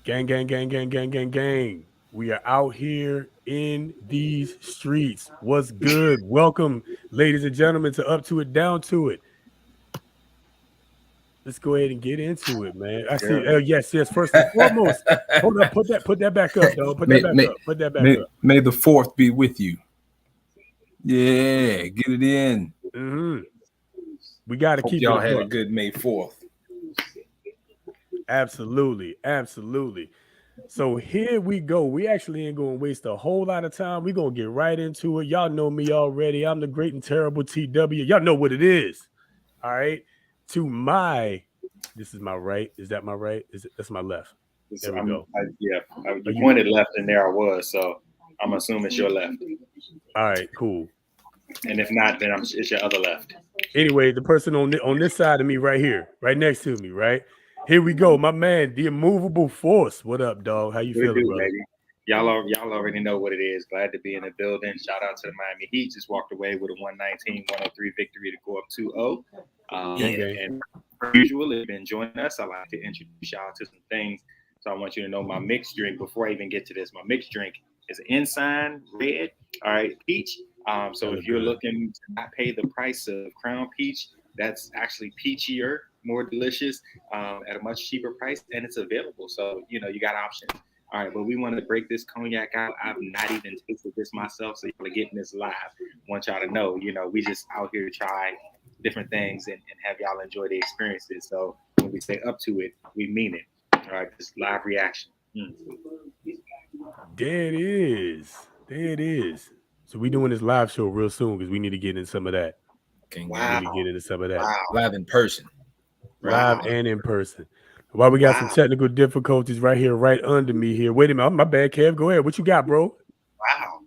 Gang, gang, gang, gang, gang, gang, gang. We are out here in these streets. What's good? Welcome, ladies and gentlemen, to Up to It, Down to It. Let's go ahead and get into it, man. I see. Yes. First and foremost, hold up. Put that back up, dog. Put that back up. May the 4th be with you. Yeah, get it in. Mm-hmm. We got to keep y'all had a good May 4th. Absolutely. So here we go. We actually ain't going to waste a whole lot of time. We're going to get right into it. Y'all know me already. I'm the great and terrible TW. Y'all know what it is. All right. This is my right. Is that my right? That's my left. There we go. You pointed left and there I was. So I'm assuming it's your left. All right, cool. And if not, then it's your other left. Anyway, the person on this side of me right here, right next to me, right? Here we go, my man, the immovable force. What up, dog? How you feeling, brother? Baby? Y'all already know what it is. Glad to be in the building. Shout out to the Miami Heat. Just walked away with a 119-103 victory to go up 2-0. And as usual, if you've been joining us, I like to introduce y'all to some things. So I want you to know my mixed drink. Before I even get to this, my mixed drink is Ensign Red, all right, peach. So if you're looking to not pay the price of Crown Peach, that's actually peachier, more delicious, at a much cheaper price, and it's available. So, you got options. All right, but we want to break this cognac out. I've not even tasted this myself, so y'all are getting this live. Want y'all to know, we just out here to try different things and have y'all enjoy the experiences. So when we say up to it, we mean it. All right, this live reaction. There it is. So we doing this live show real soon because we need to get in some of that. Wow. We need to get into some of that. Wow. Live in person. Live and in person. While we got some technical difficulties right here, right under me here. Wait a minute. My bad, Kev. Go ahead. What you got, bro?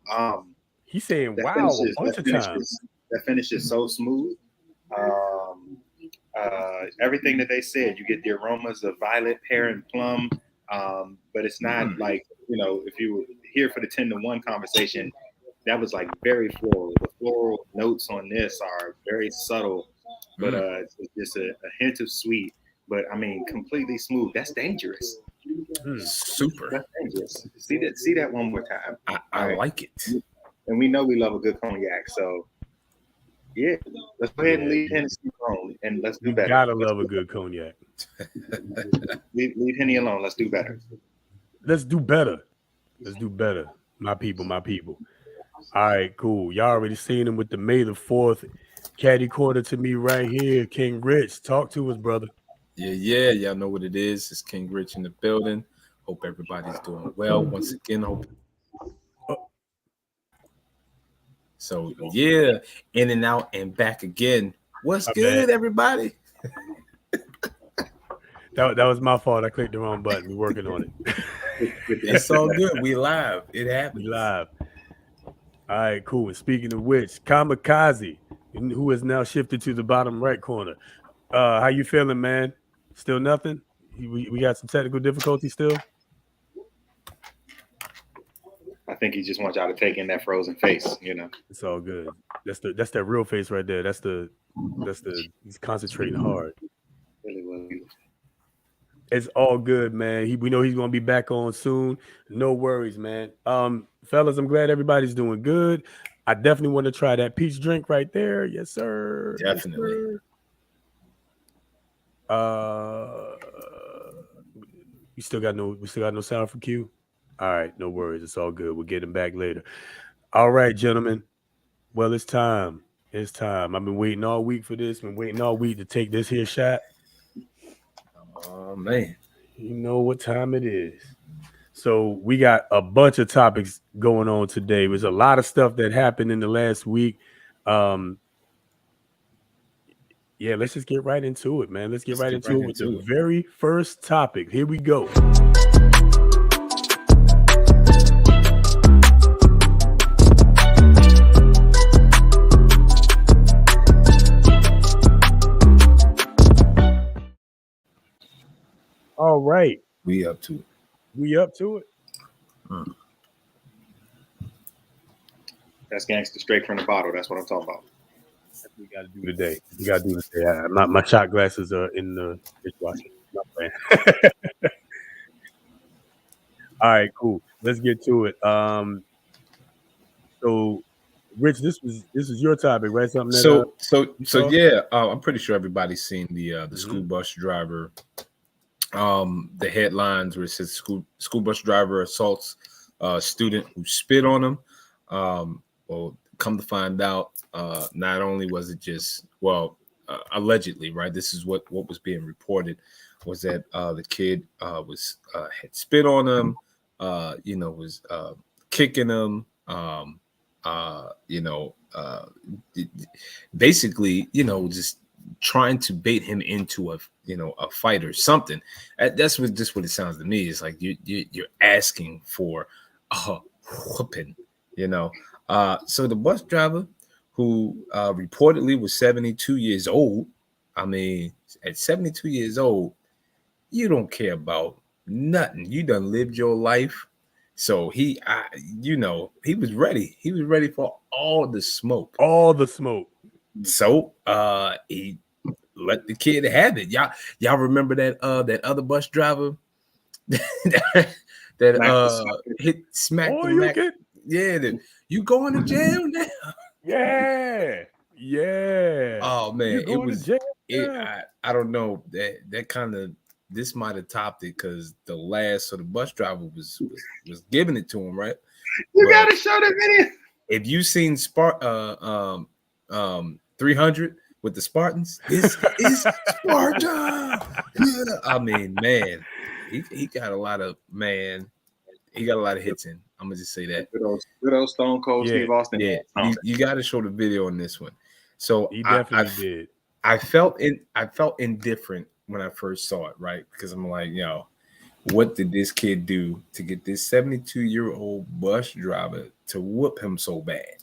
Wow. He's saying wow a bunch of times. That finish is so smooth. Everything that they said, you get the aromas of violet, pear, and plum. But it's not like, if you were here for the 10-to-1 conversation, that was like very floral. The floral notes on this are very subtle, but it's just a hint of sweet. But I mean, completely smooth. That's dangerous. Super. That's dangerous. See that one more time. I like it. And we know we love a good cognac, so yeah. Let's go ahead and leave Hennessy alone, and let's do better. Gotta love a good cognac. leave Henny alone. Let's do better. Let's do better. My people. All right, cool. Y'all already seen him with the May the 4th caddy quarter to me right here. King Rich, talk to us, brother. Yeah. Y'all know what it is. It's King Rich in the building. Hope everybody's doing well. Once again, So, yeah, in and out and back again. What's good, everybody? That was my fault. I clicked the wrong button. We're working on it. It's all good. We live. It happens. We live. All right, cool. And speaking of which, Kamikaze, who has now shifted to the bottom right corner. How you feeling, man? Still nothing? We got some technical difficulties still? I think he just wants y'all to take in that frozen face, It's all good. That's that real face right there. That's the he's concentrating hard. Really well beautiful. It's all good, man. We know he's gonna be back on soon. No worries, man. Fellas, I'm glad everybody's doing good. I definitely want to try that peach drink right there. Yes, sir. Definitely. Yes, sir. We still got no sound from Q. All right, no worries. It's all good. We'll get him back later. All right, gentlemen. Well, it's time. I've been waiting all week for this. Been waiting all week to take this here shot. Oh, man. You know what time it is. So we got a bunch of topics going on today. There's a lot of stuff that happened in the last week. Let's just get right into it, man. Let's get right into it with the very first topic. Here we go. All right. We up to it. That's gangster straight from the bottle. That's what I'm talking about. That's what we got to do today. My shot glasses are in the dishwasher. All right, cool. Let's get to it. So, Rich, this was your topic, right? Something that So saw? yeah, I'm pretty sure everybody's seen the school Mhm. bus driver. The headlines where it says school bus driver assaults student who spit on him. Well, come to find out, not only was it just allegedly, right? This is what was being reported, was that the kid was had spit on him, was kicking him, basically, just trying to bait him into a fight or something. That's what it sounds to me. It's like you're asking for a whooping, you know. So the bus driver, who reportedly was 72 years old. I mean, at 72 years old, you don't care about nothing. You done lived your life. So he was ready. He was ready for all the smoke. All the smoke. So he let the kid have it. Y'all remember that other bus driver that smacked Oh, the you Mac? get Yeah, you going to jail now? yeah. Oh man, You're going to jail. I don't know, that kind of, this might have topped it, because the last, so the bus driver was giving it to him, right? You gotta show the video. If you seen 300 with the Spartans, this is Sparta. Yeah. I mean, man, he got a lot of hits in. I'm gonna just say that. Good old Stone Cold Yeah. Steve Austin. Yeah, you got to show the video on this one. So He definitely did. I felt indifferent when I first saw it, right? Because I'm like, what did this kid do to get this 72-year-old bus driver to whoop him so bad?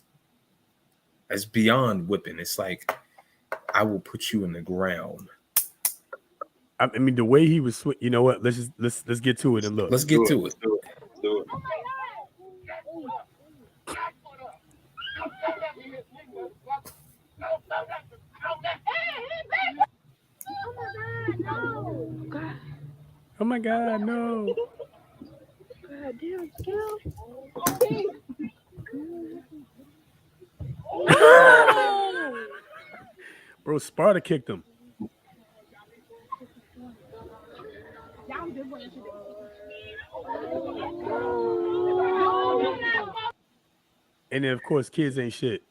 It's beyond whipping. It's like, I will put you in the ground. I mean, the way he was, you know what? Let's get to it and look. Let's get to it. Let's do it. Oh my God, no. God damn, Skill. Bro, Sparta kicked him. And then, of course, kids ain't shit.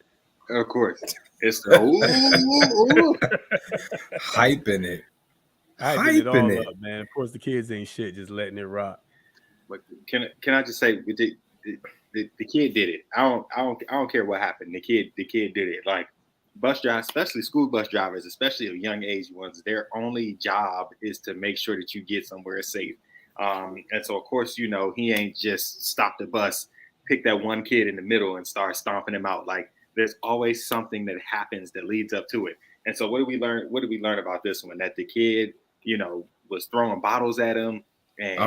Of course. It's the hyping it. Hyping it all up, man. Of course, the kids ain't shit, just letting it rock. But can I just say, the kid did it. I don't care what happened. The kid did it. Like, bus drivers, especially school bus drivers, especially of young age ones, their only job is to make sure that you get somewhere safe. And so, of course, he ain't just stopped the bus, pick that one kid in the middle and start stomping him out. Like, there's always something that happens that leads up to it. And so what did we learn? What did we learn about this one? That the kid, was throwing bottles at him and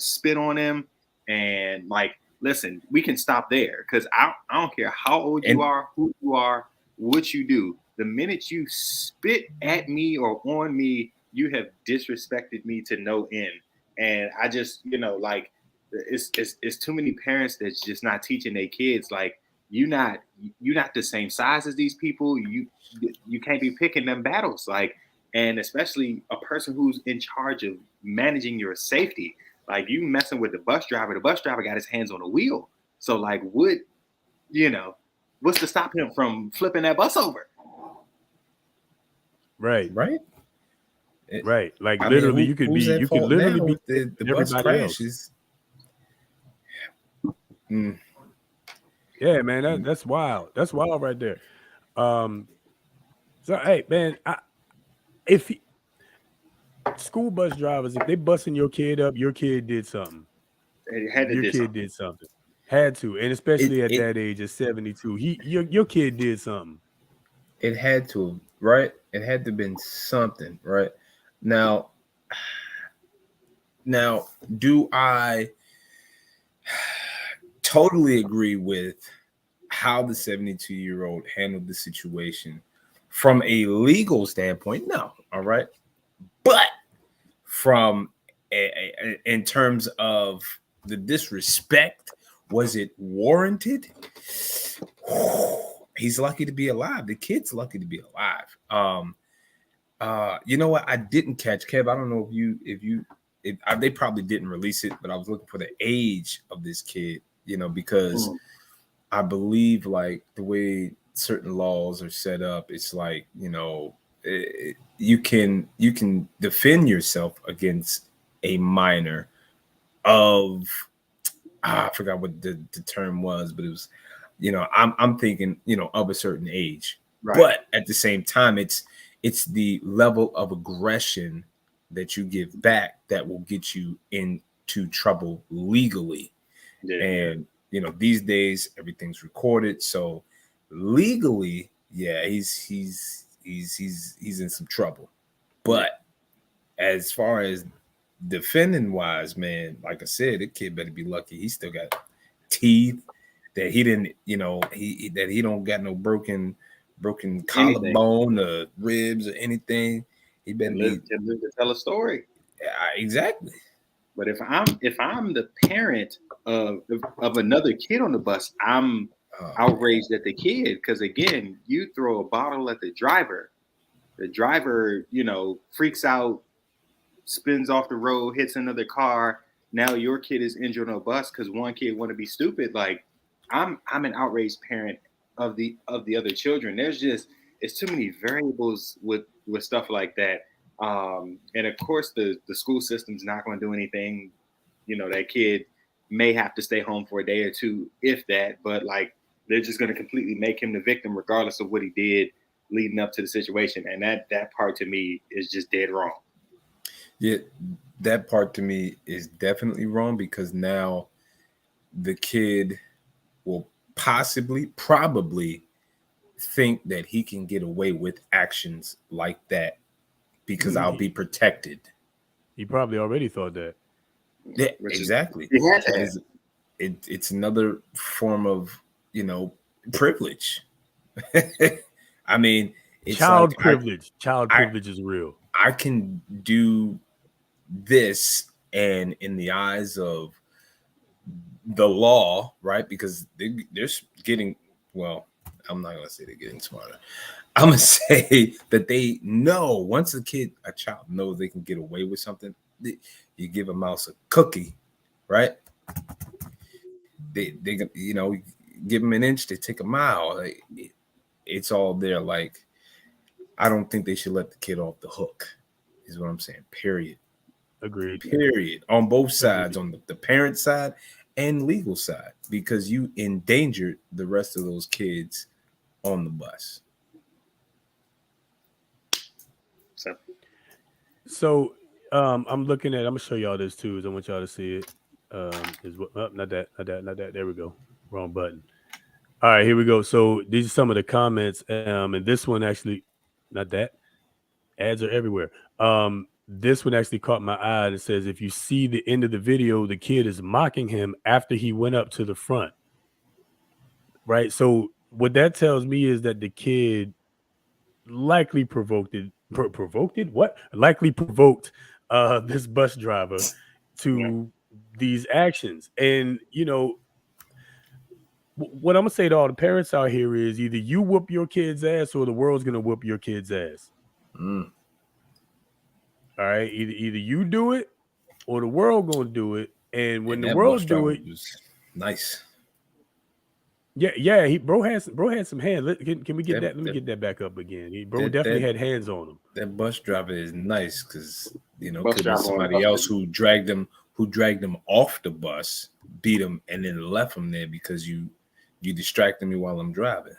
spit on him. And like, listen, we can stop there, because I don't care how old you are, who you are, what you do. The minute you spit at me or on me, you have disrespected me to no end. And I just, like, it's too many parents that's just not teaching their kids, like, you're not the same size as these people. You can't be picking them battles, like, and especially a person who's in charge of managing your safety. Like, you messing with the bus driver got his hands on the wheel. So like, what's to stop him from flipping that bus over? Right. Like, literally, you could literally be the bus crashes. Yeah, man, that's wild. That's wild right there. So hey, man, school bus drivers, if they busting your kid up, your kid did something. Did something. Had to, and especially at that age of 72, your kid did something. It had to, right? It had to have been something, right? Now, do I totally agree with how the 72-year-old handled the situation from a legal standpoint? No, all right. But from a in terms of the disrespect, was it warranted? He's lucky to be alive. The kid's lucky to be alive. You know what? I didn't catch, Kev. I don't know if they probably didn't release it, but I was looking for the age of this kid, because I believe like the way certain laws are set up, it's like, you can defend yourself against a minor of, I forgot what the term was, but it was, I'm thinking, of a certain age, right. But at the same time, it's the level of aggression that you give back that will get you into trouble legally. Yeah. And, these days everything's recorded. So legally, yeah, he's in some trouble. But as far as defending wise, man, like I said, the kid better be lucky. He still got teeth, that he didn't, that he don't got no broken collarbone or ribs or anything. He better live to tell a story. Exactly. But if I'm the parent of another kid on the bus, I'm outraged at the kid, because again, you throw a bottle at the driver, freaks out, spins off the road, hits another car. Now your kid is injured on a bus because one kid want to be stupid. Like, I'm an outraged parent of the other children. It's too many variables with stuff like that. And of course the school system's not going to do anything. That kid may have to stay home for a day or two, if that, but like, they're just going to completely make him the victim regardless of what he did leading up to the situation. And that part to me is just dead wrong. Yeah, that part to me is definitely wrong, because now the kid will probably think that he can get away with actions like that because I'll be protected. He probably already thought that. Yeah, exactly. It's another form of, privilege. I mean, it's child privilege. Child privilege is real. I can do this, and in the eyes of the law, right? Because they're getting, well, I'm not going to say they're getting smarter. I'm going to say that they know once a child knows they can get away with something, you give a mouse a cookie, right? They give them an inch, they take a mile. It's all there. Like, I don't think they should let the kid off the hook, is what I'm saying. Period. Agreed. Period. On both sides, on the parent side and legal side, because you endangered the rest of those kids on the bus. So I'm looking at, I'm gonna show y'all this too, as I want y'all to see it. Not that. There we go. Wrong button. All right, here we go. So these are some of the comments. And this one actually, not that. Ads are everywhere. This one actually caught my eye. It says, if you see the end of the video, the kid is mocking him after he went up to the front. Right. So what that tells me is that the kid likely provoked this bus driver to these actions. And what I'm gonna say to all the parents out here is, either you whoop your kid's ass or the world's gonna whoop your kid's ass. All right, either you do it or the world gonna do it. And when the world do it, nice. Yeah. Bro had some hands. Can we get that? Let me get that back up again. Bro definitely had hands on him. That bus driver is nice, because could be somebody else who dragged him off the bus, beat him, and then left him there because you distracted me while I'm driving.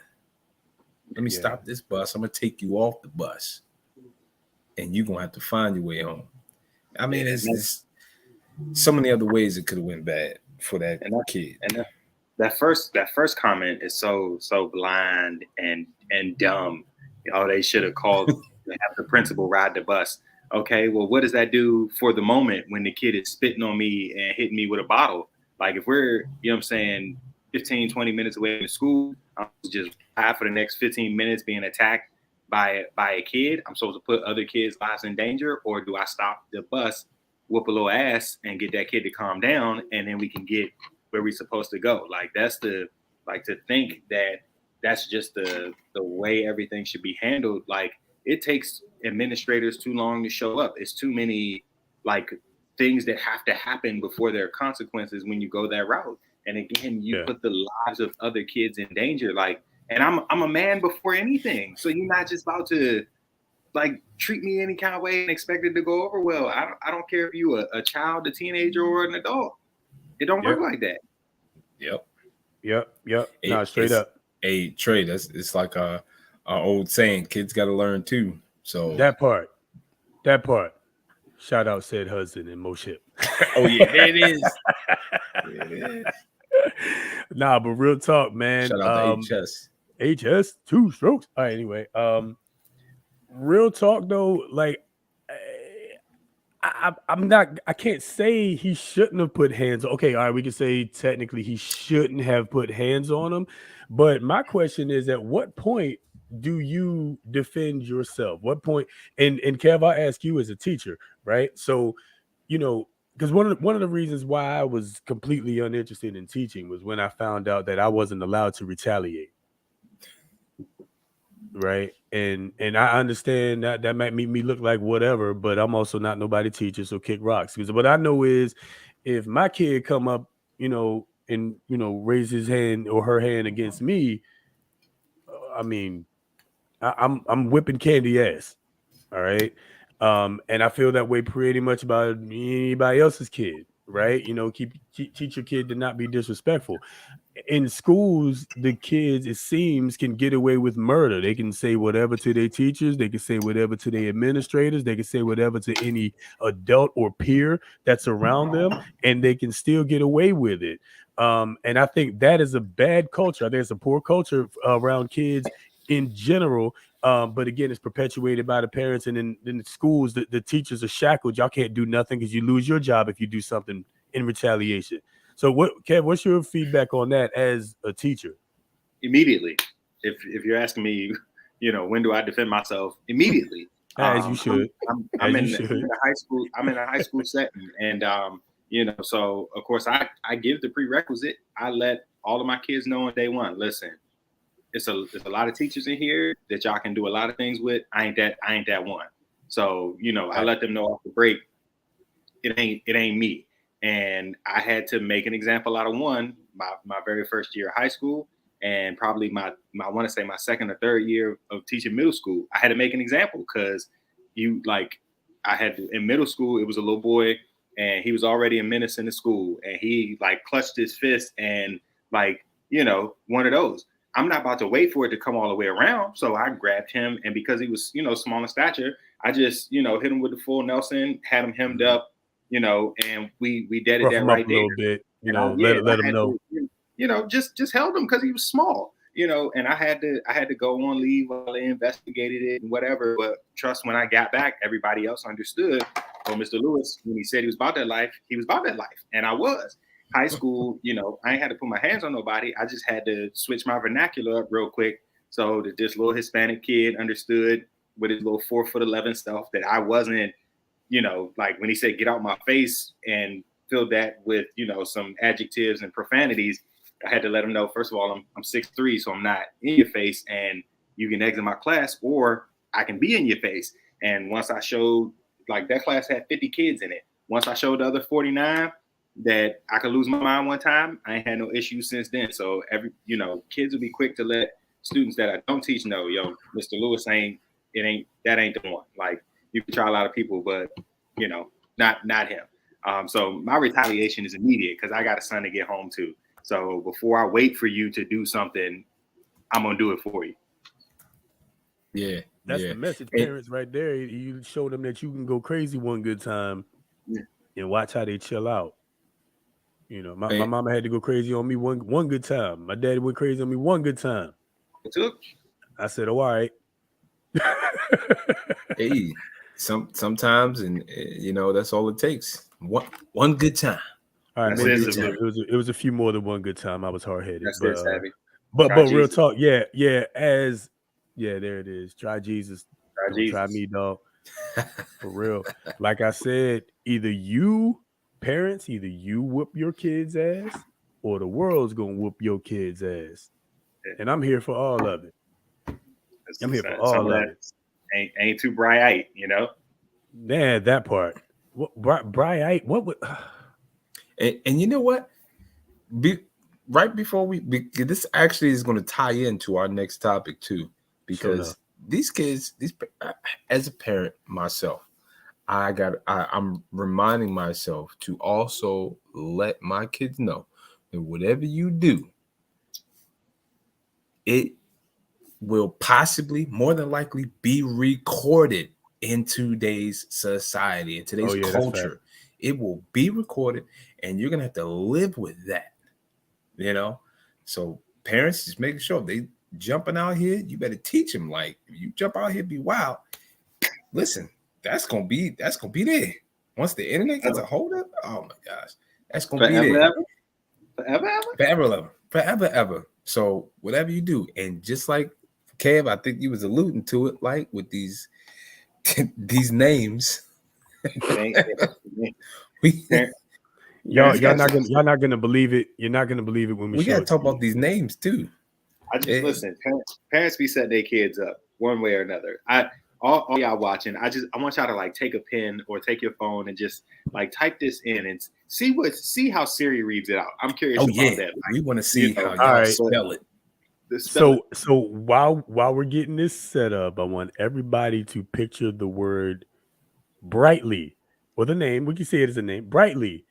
Let me stop this bus. I'm gonna take you off the bus, and you're gonna have to find your way home. I mean, it's so many other ways it could have went bad for that kid. And that first comment is so blind and dumb. They should have called to have the principal ride the bus. Okay, well, what does that do for the moment when the kid is spitting on me and hitting me with a bottle? Like, if we're, 15, 20 minutes away from school, I'm just for the next 15 minutes being attacked by a kid. I'm supposed to put other kids' lives in danger, or do I stop the bus whoop a little ass and get that kid to calm down, and then we can get where we're supposed to go. Like that's to think that that's just the way everything should be handled. Like it takes administrators too long to show up. It's too many like things that have to happen before there are consequences when you go that route. And again, you put the lives of other kids in danger. Like, and I'm a man before anything. So you're not just about to like treat me any kind of way and expect it to go over well. I don't care if you a child, a teenager, or an adult. It don't work like that. Yep. No, straight up. Hey, Trey, it's like our old saying, kids got to learn too. So that part. Shout out said husband and Moshe. Oh yeah, there it is. There it is. Nah, but real talk, man. Shout out to HS 2 strokes. All right, anyway. Real talk though, like I can't say he shouldn't have put hands on. Okay, all right, we can say technically he shouldn't have put hands on him. But my question is, at what point do you defend yourself? What point? And Kev, I ask you as a teacher, right? So, you know, because one of the reasons why I was completely uninterested in teaching was when I found out that I wasn't allowed to retaliate. Right. And I understand that might make me look like whatever, but I'm also not nobody teacher, so kick rocks. Because what I know is if my kid come up, you know, and you know, raise his hand or her hand against me, I mean, I'm whipping candy ass. All right. And I feel that way pretty much about anybody else's kid, right? You know, teach your kid to not be disrespectful. In schools, the kids, it seems, can get away with murder. They can say whatever to their teachers. They can say whatever to their administrators. They can say whatever to any adult or peer that's around them, and they can still get away with it. And I think that is a bad culture. I think it's a poor culture around kids in general. But again, it's perpetuated by the parents, and in the schools, the teachers are shackled. Y'all can't do nothing because you lose your job if you do something in retaliation. So Kev, what's your feedback on that as a teacher? Immediately. If you're asking me, you know, when do I defend myself? Immediately. As you should. I'm in the high school. I'm in a high school setting. And, you know, so of course I give the prerequisite. I let all of my kids know on day one, listen, there's a lot of teachers in here that y'all can do a lot of things with. I ain't that one. So, you know, I let them know off the break, it ain't me. And I had to make an example out of one, my very first year of high school, and probably my I want to say my second or third year of teaching middle school. I had to make an example because in middle school, it was a little boy and he was already a menace in the school, and he like clutched his fist and like, you know, one of those. I'm not about to wait for it to come all the way around. So I grabbed him, and because he was, you know, small in stature, I just, you know, hit him with the full Nelson, had him hemmed up, you know, and we deaded that right there. A little bit, you know, let him know. You know, just held him because he was small, you know, and I had to go on leave while they investigated it and whatever. But trust, when I got back, everybody else understood. Oh, Mr. Lewis, when he said he was about that life, he was about that life, and I was. High school, you know, I ain't had to put my hands on nobody. I just had to switch my vernacular up real quick so that this little Hispanic kid understood with his little 4'11" self that I wasn't, you know, like when he said get out my face and filled that with, you know, some adjectives and profanities, I had to let him know, first of all, I'm 6'3", so I'm not in your face, and you can exit my class or I can be in your face. And once I showed, like that class had 50 kids in it. Once I showed the other 49 that I could lose my mind one time, I ain't had no issues since then. So kids will be quick to let students that I don't teach know, yo, Mr. Lewis ain't the one. Like, you can try a lot of people, but you know, not him. So my retaliation is immediate because I got a son to get home to. So before I wait for you to do something, I'm gonna do it for you. Yeah, that's the message, parents, right there. You show them that you can go crazy one good time, and watch how they chill out. You know, my mama had to go crazy on me one good time. My daddy went crazy on me one good time. I said, "Oh, all right." Hey, sometimes, and you know, that's all it takes. One good time. All right, maybe it was a few more than one good time. I was hard headed, but real talk, yeah, there it is. Try Jesus, try me, dog. For real. Like I said, either you whoop your kids' ass, or the world's gonna whoop your kids' ass. And I'm here for all of it. I'm here for Some all of of that it. ain't too bright, you know. Man, that part. What bright? What would? And you know what? Right before this actually is going to tie into our next topic too, because these kids, as a parent myself, I'm reminding myself to also let my kids know that whatever you do, it will possibly, more than likely, be recorded in today's society, in today's culture. It will be recorded, and you're gonna have to live with that. You know, so parents, just making sure they jumping out here. You better teach them. Like, if you jump out here, be wild. Listen, that's gonna be there. Once the internet gets a hold of it, oh my gosh, that's gonna be there forever, ever. So whatever you do, and just like Kev, I think you was alluding to it, like with these these names. Y'all not gonna believe it. You're not gonna believe it when we gotta talk about these names too. I just listen. Parents be setting their kids up one way or another. All y'all watching, I want y'all to like take a pen or take your phone and just like type this in and see how Siri reads it out. I'm curious about that. Like, we want to see how y'all spell it. So while we're getting this set up, I want everybody to picture the word brightly, or the name. We can say it as a name, brightly.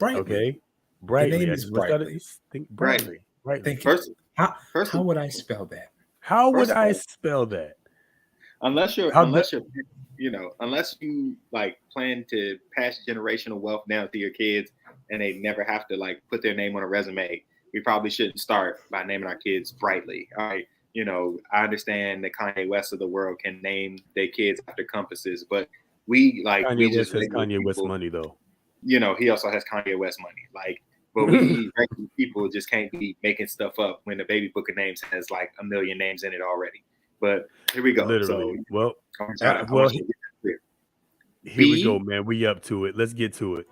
Okay, brightly. The name is brightly. Think brightly. Brightly. First, how would I spell that? How would I spell that? Unless you like plan to pass generational wealth down to your kids and they never have to like put their name on a resume, we probably shouldn't start by naming our kids brightly. All right. You know, I understand the Kanye West of the world can name their kids after compasses, but Kanye West has Kanye West money though. You know, he also has Kanye West money. Like, but we regular people just can't be making stuff up when the baby book of names has like a million names in it already. But here we go. Literally. So, here we go, man. We up to it. Let's get to it.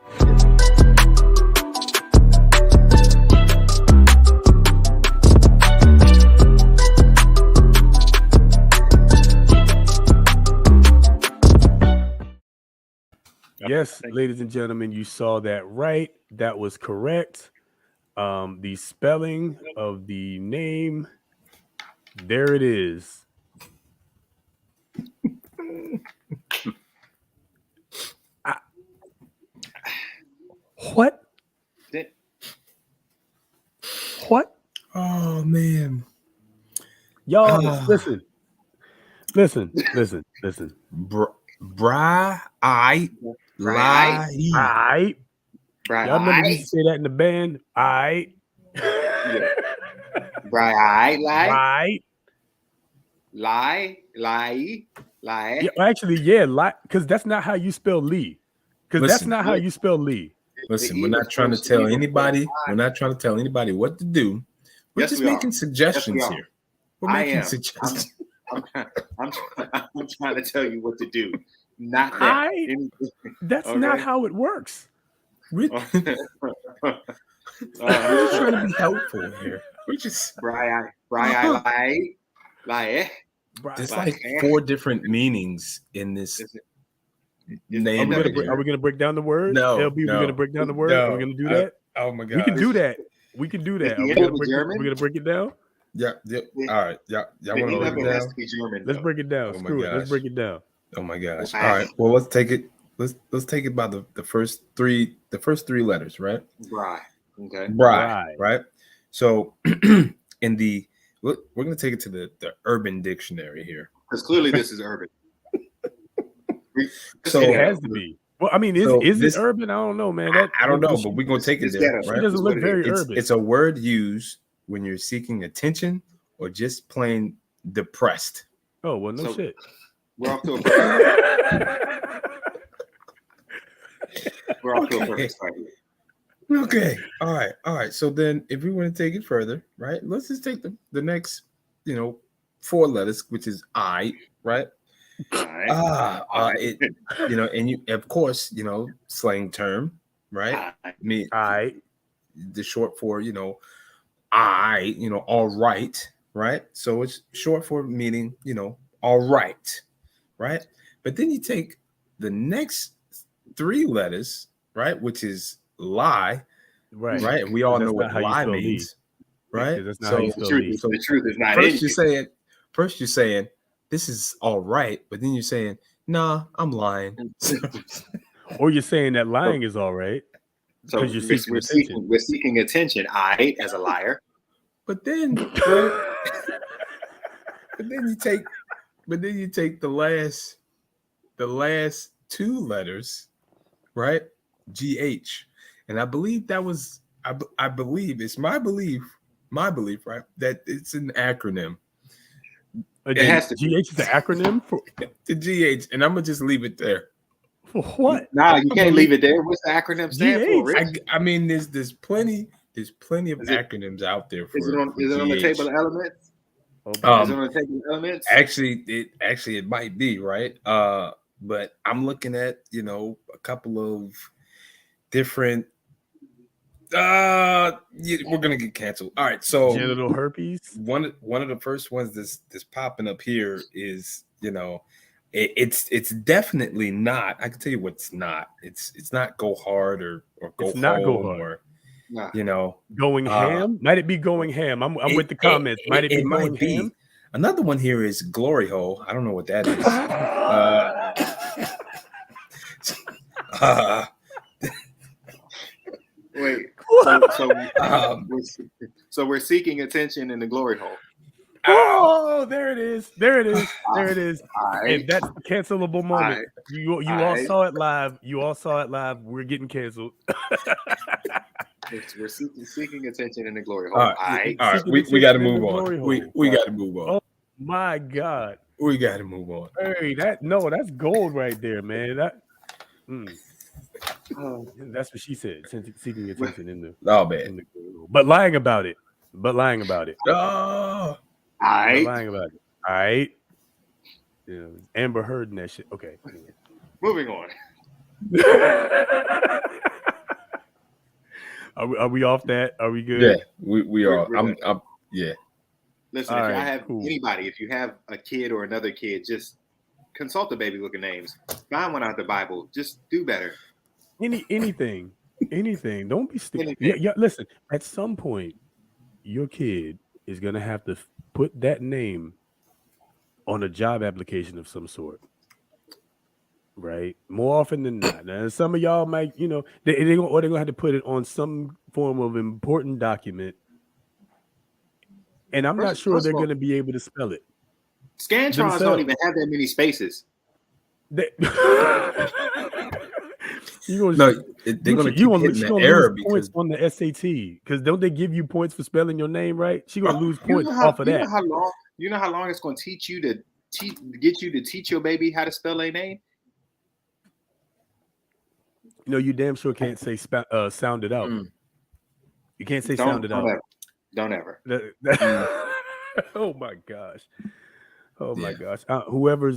Yes, ladies and gentlemen, you saw that right. That was correct. The spelling of the name, there it is. What? What? Oh man. Y'all listen. Bright. Y'all remember we used to say that in the band? Right. Yeah, actually, lie, because that's not how you spell Lee. Because that's not how you spell Lee. Listen, we're not trying to tell anybody. We're not trying to tell anybody what to do. We're just making suggestions here. We're making suggestions. I'm trying to tell you what to do. Not that. That's not how it works. We're just trying to be helpful here. We're just There's like 4 different meanings in this name. Are we gonna break down the word? No. LB, we're gonna break down the word. No. Are we gonna do that? Oh my god. We can do that. We're gonna break it down. Yeah. All right. Yeah. Want to break it down? Let's break it down. Screw it. Let's break it down. Oh my gosh. All right. Well, let's take it. Let's take it by the first three letters, right? Right. Okay. Right. So we're gonna take it to the Urban Dictionary here. Because clearly this is urban. So it has to be. Well, I mean, is it urban? I don't know, man. I don't know, but we're gonna take it there. Right? It doesn't look very urban. It's a word used when you're seeking attention or just plain depressed. Oh well, no shit. We're off to a perfect start. Okay. All right. So then if we want to take it further, right? Let's just take the next, 4 letters, which is I, right? All right. It, and you, of course, slang term, right? Me, the short for, all right, right? So it's short for meaning, all right, right? But then you take the next 3 letters, right, which is lie, right? And we all know what lie means, right? That's not how you spell Lee. The truth is not first you're saying this is all right, but then you're saying, nah, I'm lying. Or you're saying that lying is all right. So we're seeking attention, as a liar. But then you take the last 2 letters, right? GH. And I believe that was I believe it's my belief, right? That it's an acronym. It has to GH is the acronym for the GH, and I'm gonna just leave it there. For what? Nah, you can't leave it there. What's the acronym stand for? I mean, there's plenty of acronyms out there. Is it on the table of elements? Is it on the table of elements? Actually, it might be, right. But I'm looking at a couple of different. We're gonna get canceled. All right, so genital herpes. One of the first ones that's popping up here is it's definitely not. I can tell you what it's not. It's not go hard or go home, not go hard. Or going ham. Might it be going ham? I'm with the comments. Might it be going ham? Another one here is glory hole. I don't know what that is. Wait. So we're seeking attention in the glory hole. Oh, there it is. There it is. And that's the cancelable moment. You all saw it live. We're getting canceled. We're seeking attention in the glory hole. All right. We got to move on. We got to move on. Oh my God. We got to move on. Hey, that's gold right there, man. That's what she said. Seeking attention in the but lying about it. Oh, lying about it. All right. Yeah, Amber Heard and that shit. Okay. Moving on. Are we off that? Are we good? Yeah, we are. Yeah. Listen, if you have a kid or another kid, just consult the baby looking names. Find one out the Bible. Just do better. Anything. Don't be stupid. Yeah. Listen, at some point, your kid is gonna have to put that name on a job application of some sort, right? More often than not. Now, some of y'all might, they're gonna have to put it on some form of important document, and I'm not sure they're gonna be able to spell it. Scantrons don't even have that many spaces. They're gonna lose points on the SAT because don't they give you points for spelling your name right? She's gonna lose points off of that. You know how long it's gonna teach you to get you to teach your baby how to spell a name? You damn sure can't say sound it out. You can't say sound it out. Don't ever. Oh my gosh. Whoever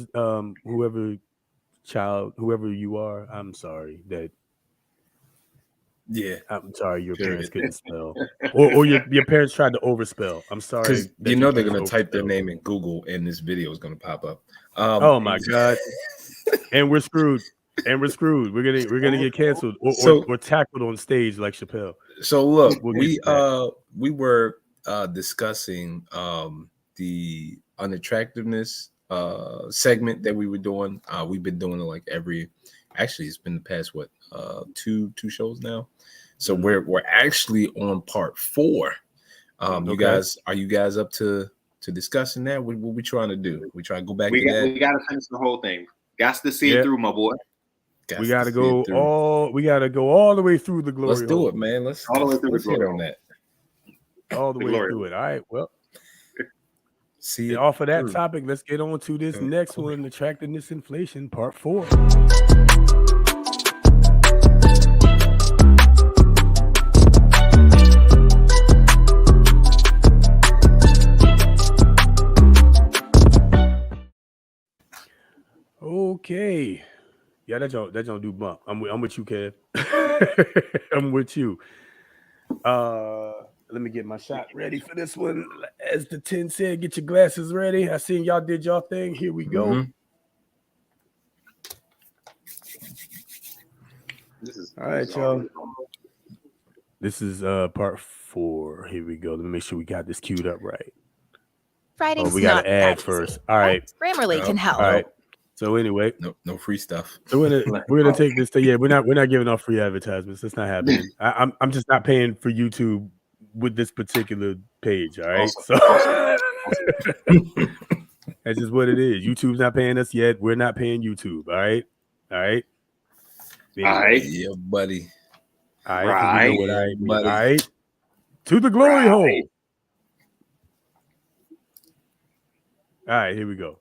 you are, I'm sorry that. Yeah, I'm sorry your parents couldn't spell, or your parents tried to overspell. I'm sorry because they're gonna type their name in Google and this video is gonna pop up. Oh my God, and we're screwed. We're gonna get canceled or tackled on stage like Chappelle. So look, we were discussing the unattractiveness segment that we were doing. We've been doing it like it's been the past two shows now. So we're actually on part 4. You guys, are you guys up to discussing that? What we trying to do? We try to go back to that. We got to finish the whole thing. Got to see it through, my boy. We got to go all the way through the glory. Let's do it, man. Let's all the way through the glory on that. All the way through it. All right. Well, see, off of that topic, let's get on to this next one: attractiveness inflation, part 4. Yeah, that don't do bump. I'm with you, Kev. I'm with you. Let me get my shot ready for this one. As the 10 said, get your glasses ready. I seen y'all did y'all thing. Here we go. Mhm. All right, y'all. This is part 4. Here we go. Let me make sure we got this queued up right. Writing's we got not to add that first. easy. All right. Grammarly can help. All right. So anyway, no free stuff. So we're gonna take this to we're not giving off free advertisements. That's not happening. I'm just not paying for YouTube with this particular page. All right. That's just what it is. YouTube's not paying us yet. We're not paying YouTube. All right. Anyway. All right. Yeah, buddy. All right. Right. You know what I mean. All right. To the glory hole. All right. Here we go.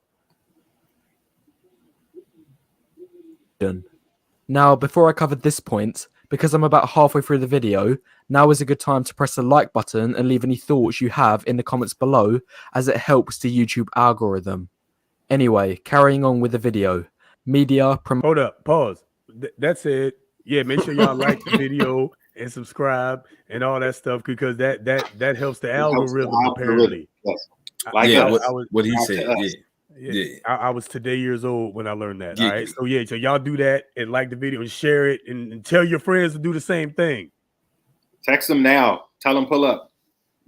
Now, before I cover this point, because I'm about halfway through the video, now is a good time to press the like button and leave any thoughts you have in the comments below, as it helps the YouTube algorithm. Anyway, carrying on with the video. Hold up, pause. That's it. Yeah, make sure y'all like the video and subscribe and all that stuff, because that helps the algorithm, apparently. What he said. Yeah. I was today years old when I learned that. All right. So y'all do that and like the video and share it and tell your friends to do the same thing. Text them now. Tell them pull up.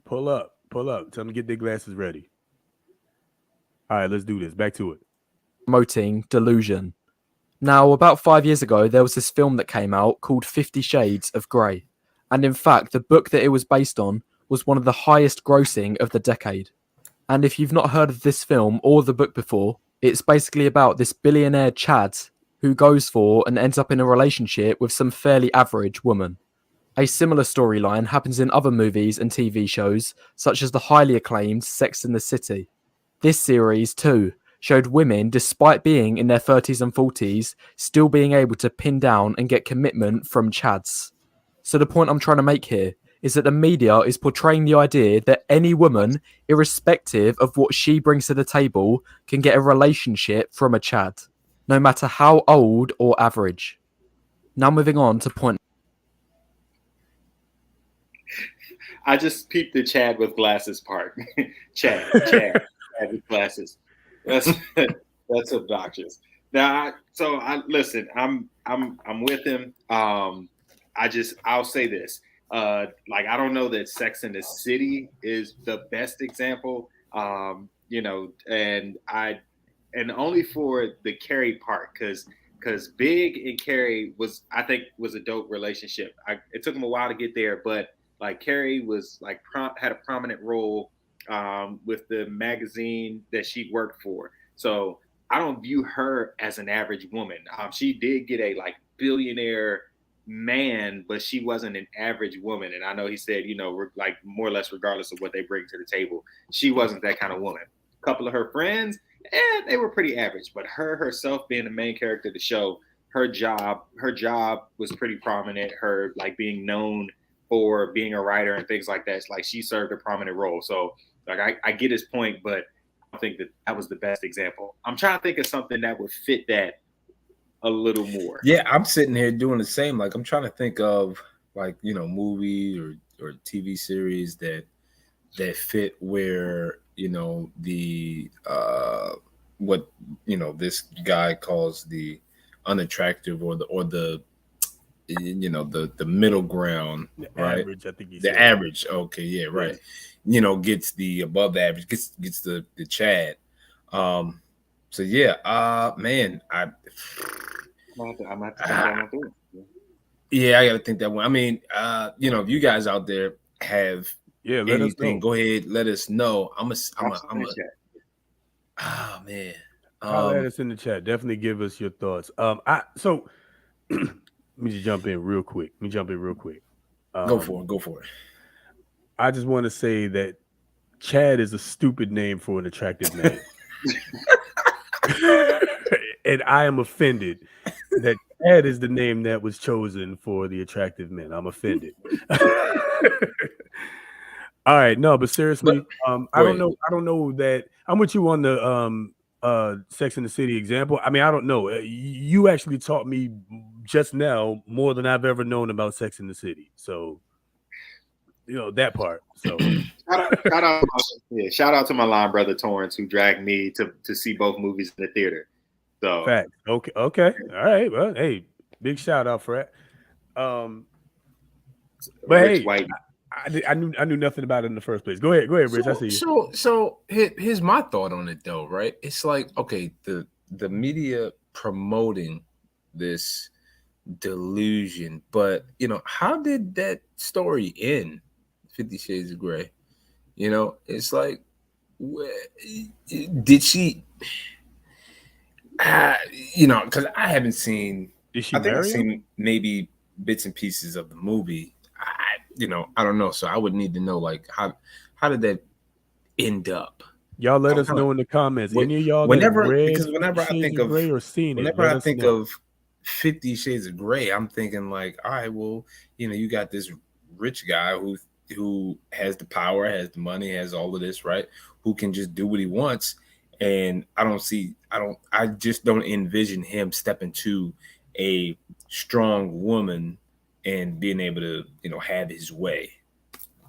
Pull up. Tell them to get their glasses ready. All right, let's do this. Back to it. Promoting delusion. Now, about 5 years ago, there was this film that came out called 50 Shades of Grey. And in fact, the book that it was based on was one of the highest grossing of the decade. And if you've not heard of this film or the book before, it's basically about this billionaire Chad who goes for and ends up in a relationship with some fairly average woman. A similar storyline happens in other movies and TV shows, such as the highly acclaimed Sex and the City. This series, too, showed women, despite being in their 30s and 40s, still being able to pin down and get commitment from Chads. So the point I'm trying to make here is that the media is portraying the idea that any woman, irrespective of what she brings to the table, can get a relationship from a Chad, no matter how old or average. Now moving on to point. I just peeped the Chad with glasses part. Chad with glasses. That's obnoxious. Now, listen. I'm with him. I'll say this. Like, I don't know that Sex and the City is the best example, and only for the Carrie part, because Big and Carrie was a dope relationship. It took them a while to get there, but like Carrie was like had a prominent role with the magazine that she worked for. So I don't view her as an average woman. She did get a like billionaire man, but she wasn't an average woman. And I know he said, like more or less regardless of what they bring to the table, she wasn't that kind of woman. A couple of her friends, they were pretty average, but her herself being the main character of the show, her job was pretty prominent. Her like being known for being a writer and things like that, it's like she served a prominent role. So like I get his point, but I think that was the best example. I'm trying to think of something that would fit that a little more. Yeah, I'm sitting here doing the same. Like, I'm trying to think of like, movie or TV series that fit where, the what this guy calls the unattractive or the middle ground, right? Average, I think the average. Okay, yeah, right. Yeah. Gets the above average, gets the Chad. So yeah, man, I gotta think that one. I mean, if you guys out there have anything, go ahead, let us know. I'm a man. Let us in the chat. Definitely give us your thoughts. So let me just jump in real quick. Go for it. I just want to say that Chad is a stupid name for an attractive man. And I am offended that Chad is the name that was chosen for the attractive men. I'm offended. All right, no, but seriously, I don't know that I'm with you on the Sex in the City example. I mean, I don't know. You actually taught me just now more than I've ever known about Sex in the City. So, that part. So, shout out to my line brother Torrance, who dragged me to see both movies in the theater. So, fact. Okay. All right. Well, hey, big shout out for that. But Rich hey, White. I knew nothing about it in the first place. Go ahead, Rich. I see you. So here's my thought on it though, right? It's like, okay, the media promoting this delusion, but how did that story end? 50 Shades of Grey. It's like, did she? Because I haven't seen. Did she I think I've marry him? seen maybe bits and pieces of the movie. I don't know. So I would need to know, like, how did that end up? Y'all let us know in the comments. Any of y'all Whenever that read whenever 50 I Shades think of of Grey or seen it, whenever let I us think know. of 50 Shades of Grey, I'm thinking like, all right, well, you got this rich guy who has the power, has the money, has all of this, right? Who can just do what he wants. And I just don't envision him stepping to a strong woman and being able to, have his way.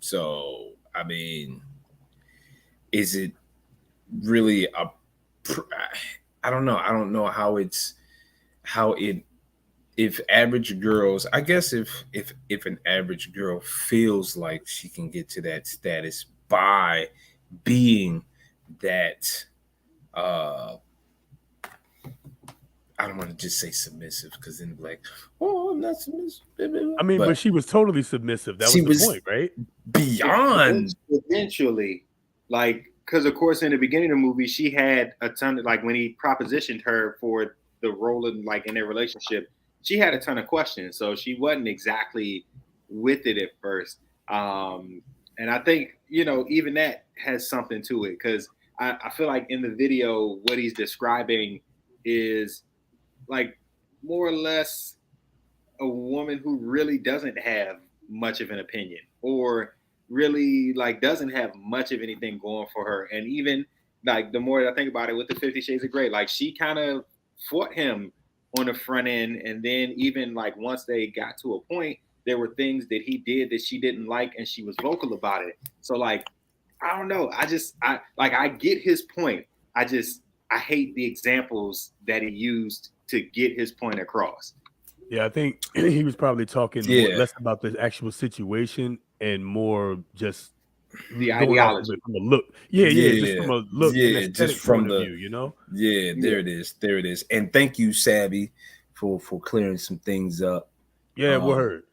So, I mean, is it really I don't know. I don't know how if average girls, I guess if an average girl feels like she can get to that status by being that I don't want to just say submissive, because then like, oh, I'm not submissive. I mean, but she was totally submissive. That was the point, right? Beyond. Eventually, like, because of course in the beginning of the movie, she had a ton of, like, when he propositioned her for the role in, like, in their relationship, she had a ton of questions. So she wasn't exactly with it at first. And I think, even that has something to it, because I feel like in the video, what he's describing is like more or less a woman who really doesn't have much of an opinion, or really like doesn't have much of anything going for her. And even like the more I think about it with the 50 Shades of Grey, like she kind of fought him on the front end. And then even like once they got to a point, there were things that he did that she didn't like, and she was vocal about it. So like, I don't know. I get his point. I hate the examples that he used to get his point across. Yeah, I think he was probably talking less about the actual situation and more just the going off of ideology. it from a look. Just from a look and aesthetic just from point of view, there it is. And thank you, Savvy, for clearing some things up. Yeah, we heard.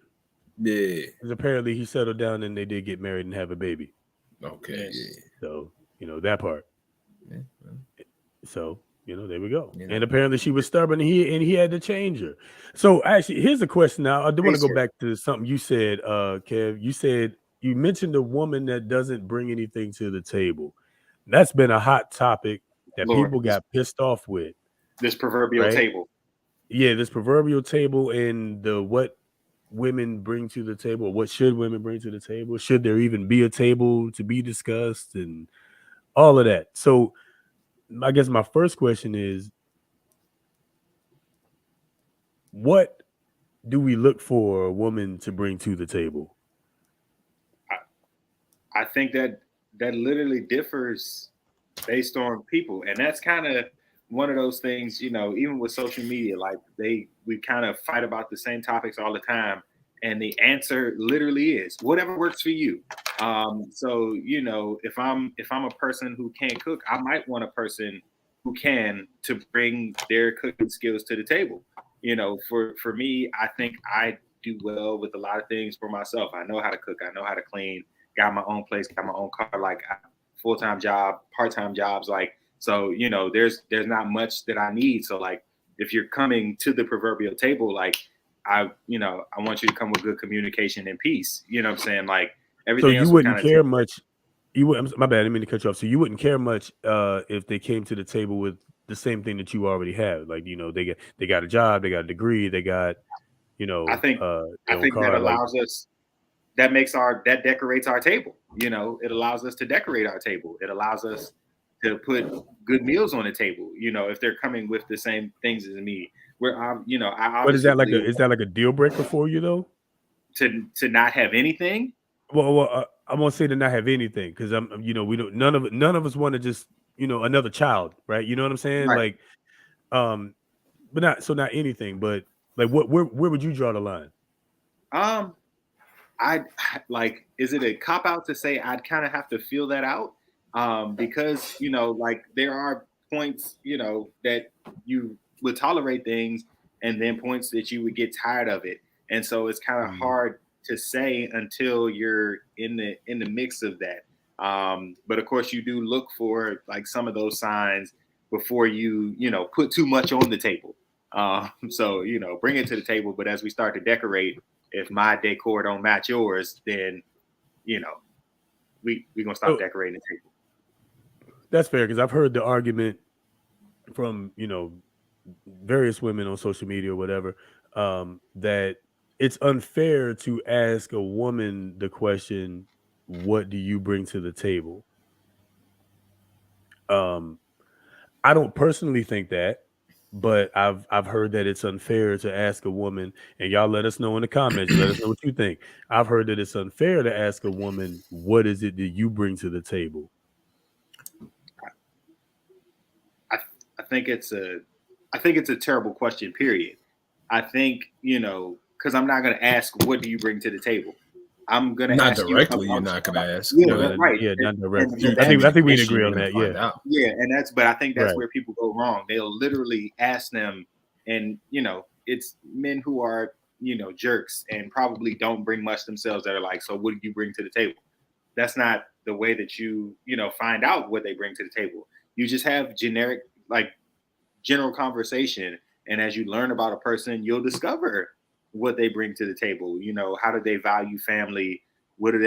Yeah. Because apparently he settled down and they did get married and have a baby. Okay. Yes. So, that part. Yeah. So, there we go. And apparently she was stubborn, and he had to change her. So actually, here's a question now. I do want to go back to something you said, Kev. You mentioned a woman that doesn't bring anything to the table. That's been a hot topic that people got pissed off with. This proverbial table. Yeah, this proverbial table, and what women bring to the table, or what should women bring to the table? Should there even be a table to be discussed, and all of that? So I guess my first question is, what do we look for a woman to bring to the table? I think that literally differs based on people. And that's kind of one of those things, even with social media, like we kind of fight about the same topics all the time. And the answer literally is whatever works for you. So, if I'm a person who can't cook, I might want a person who can, to bring their cooking skills to the table. For me, I think I do well with a lot of things for myself. I know how to cook. I know how to clean. Got my own place. Got my own car. Like full-time job, part-time jobs. Like, so, there's not much that I need. So like, if you're coming to the proverbial table, like I want you to come with good communication and peace. You know what I'm saying? Like everything. So you wouldn't care much. My bad. I didn't mean to cut you off. So you wouldn't care much if they came to the table with the same thing that you already have. Like, they got a job, they got a degree, they got, I think that allows us. That decorates our table. It allows us to decorate our table. It allows us to put good meals on the table. You know, if they're coming with the same things as me, where I'm, you know, I But is obviously that like believe is that like a deal breaker for you though? to not have anything. Well, I'm gonna say to not have anything because you know, we don't none of us want to just another child, right? You know what I'm saying? Right. Like, um, but not anything, but like where would you draw the line? Um, I like, is it a cop out to say I'd kind of have to feel that out? Because, you know, like there are points, you know, that you would tolerate things and then points that you would get tired of it. And so it's kind of Mhm. hard to say until you're in the mix of that. But of course you do look for like some of those signs before you know, put too much on the table. So, you know, bring it to the table. But as we start to decorate, if my decor don't match yours, then you know we gonna stop So decorating the table. that's fair because I've heard the argument from various women on social media or whatever, that it's unfair to ask a woman the question, "What do you bring to the table?" Um, I don't personally think that, but I've heard that it's unfair to ask a woman, and y'all let us know in the comments. Let us know what you think. I've heard that it's unfair to ask a woman, "What is it that you bring to the table?" I I think it's a terrible question. Period. I think, you know, because I'm not gonna ask what do you bring to the table. I'm gonna Not ask you directly, you're not gonna ask, yeah, but right. Yeah, not directly. through And I think I think we can communication, agree you're on gonna that. find Yeah, out. yeah, and but I think that's right. where people go wrong. They'll literally ask them, and you know, it's men who are, you know, jerks and probably don't bring much themselves that are like, so what do you bring to the table? That's not the way that you know, find out what they bring to the table. You just have generic, like, general conversation, and as you learn about a person, you'll discover what they bring to the table. You know, how do they value family? What are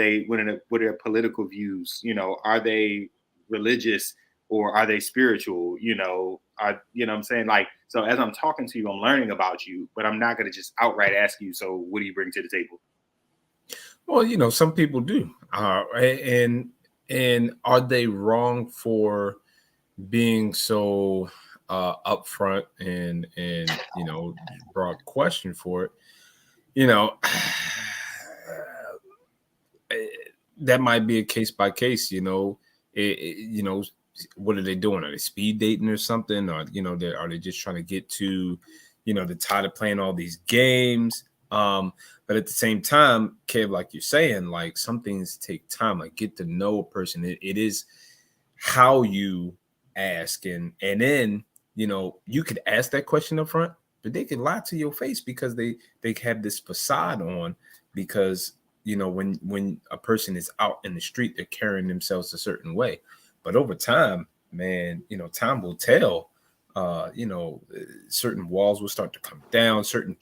their political views? You know, are they religious or are they spiritual? You know, what I'm saying? Like, so as I'm talking to you, I'm learning about you, but I'm not going to just outright ask you, so what do you bring to the table? Well, you know, some people do, and are they wrong for being so upfront and you know, broad question for it? You know, that might be a case by case. You know, you know, what are they doing? Are they speed dating or something? Or you know, are they just trying to get to, you know, the tired of playing all these games? But at the same time, Kev, like you're saying, like some things take time. Like get to know a person. It is how you ask, and then you know you could ask that question up front, but they could lie to your face because they have this facade on because you know when a person is out in the street, they're carrying themselves a certain way, but over time, man, you know, time will tell. You know, certain walls will start to come down. Certain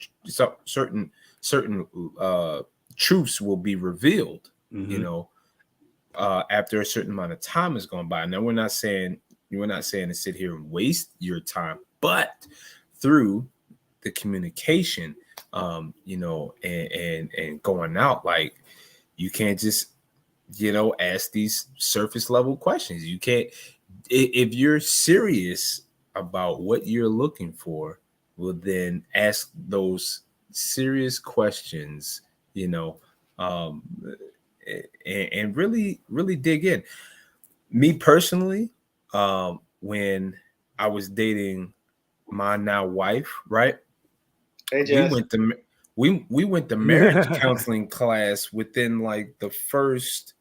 truths will be revealed. You Hmm. know, after a certain amount of time has gone by. Now we're not saying to sit here and waste your time, but through the communication, you know, and going out, like you can't just, you know, ask these surface level questions. You can't, if you're serious about what you're looking for, well then ask those serious questions, you know, um, and really dig in. Me personally, when I was dating my now wife, right? Hey, We Jess. went to we went to marriage counseling class within like the first,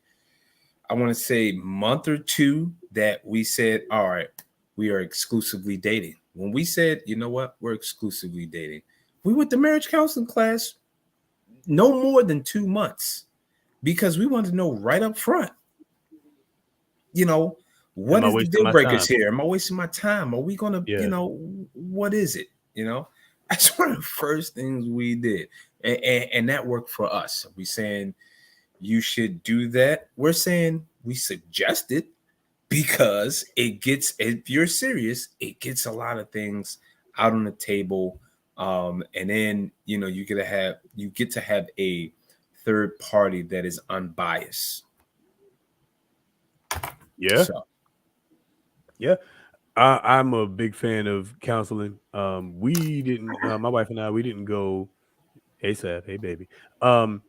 I want to say, month or two that we said, all right, we are exclusively dating. When we said, you know what, we're exclusively dating, we went to marriage counseling class no more than 2 months because we wanted to know right up front, you know, Am what I is the wasting deal my breakers time? here? Am I wasting my time? Are we gonna, you Yeah. know, what is it? You know, that's one of the first things we did, and that worked for us. We saying you should do that. We're saying we suggest it because it gets, if you're serious, it gets a lot of things out on the table, and then you know you get to have a third party that is unbiased. Yeah. So Yeah, I'm a big fan of counseling. We didn't, my wife and I, we didn't go ASAP. Hey, baby. Um,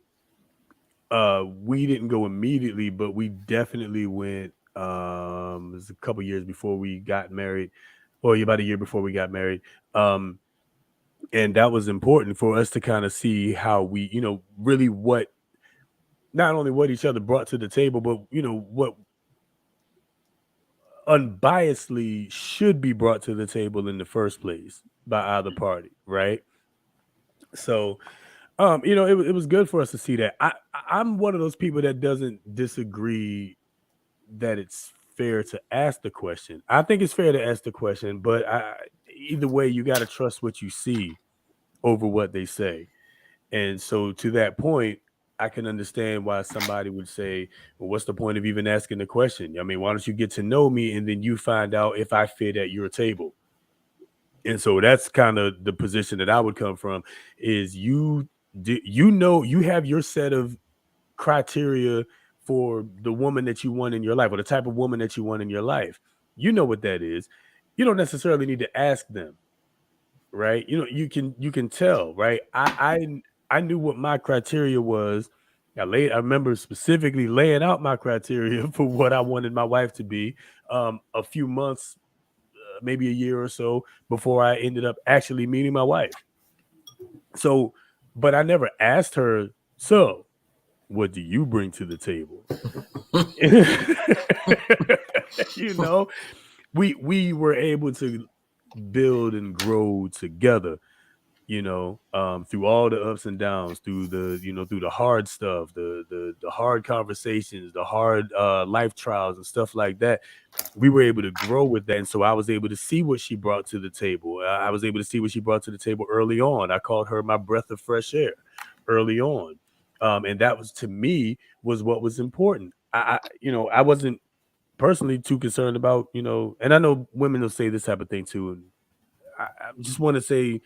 we didn't go immediately, but we definitely went. It was a couple years before we got married, or about a year before we got married. Um, and that was important for us to kind of see how we, really what not only what each other brought to the table, but what unbiasedly should be brought to the table in the first place by either party, right? So, it was good for us to see that. I'm one of those people that doesn't disagree that it's fair to ask the question. I think it's fair to ask the question, but either way, you got to trust what you see over what they say. And so, to that point, I can understand why somebody would say, well, what's the point of even asking the question? I mean, why don't you get to know me and then you find out if I fit at your table? And so that's kind of the position that I would come from is you have your set of criteria for the woman that you want in your life or the type of woman that you want in your life. You know what that is. You don't necessarily need to ask them, right? You can tell, right? I knew what my criteria was. I remember specifically laying out my criteria for what I wanted my wife to be a few months, maybe a year or so before I ended up actually meeting my wife. So, but I never asked her, so what do you bring to the table? you know, we were able to build and grow together, through all the ups and downs, through the hard stuff, the hard conversations, the hard life trials and stuff like that. We were able to grow with that. And so I was able to see what she brought to the table. I was able to see what she brought to the table early on. I called her my breath of fresh air early on. And that was, to me, was what was important. I wasn't personally too concerned about, and I know women will say this type of thing too. And I just want to say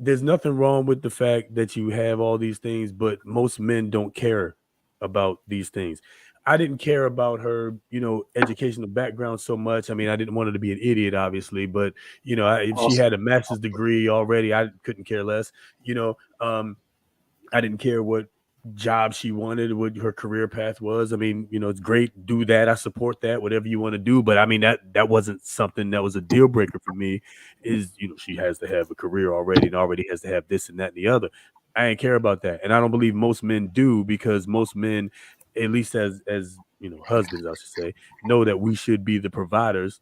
there's nothing wrong with the fact that you have all these things, but most men don't care about these things. I didn't care about her, educational background so much. I mean, I didn't want her to be an idiot, obviously, but if she Also, had a master's degree already, I couldn't care less. You know, I didn't care what job she wanted, what her career path was. I mean, it's great, do that. I support that, whatever you want to do. But I mean, that wasn't something that was a deal breaker for me. Is she has to have a career already and already has to have this and that and the other. I ain't care about that. And I don't believe most men do, because most men, at least as husbands, I should say, know that we should be the providers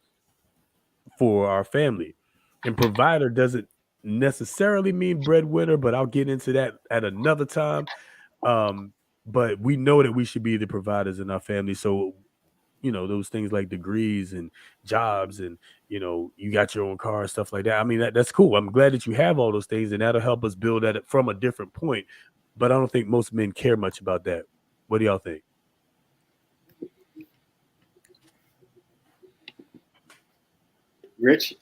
for our family. And provider doesn't necessarily mean breadwinner, but I'll get into that at another time. um, but we know that we should be the providers in our family. So, those things like degrees and jobs and, you got your own car and stuff like that. I mean, that's cool. I'm glad that you have all those things and that'll help us build at it from a different point. But I don't think most men care much about that. What do y'all think? Rich,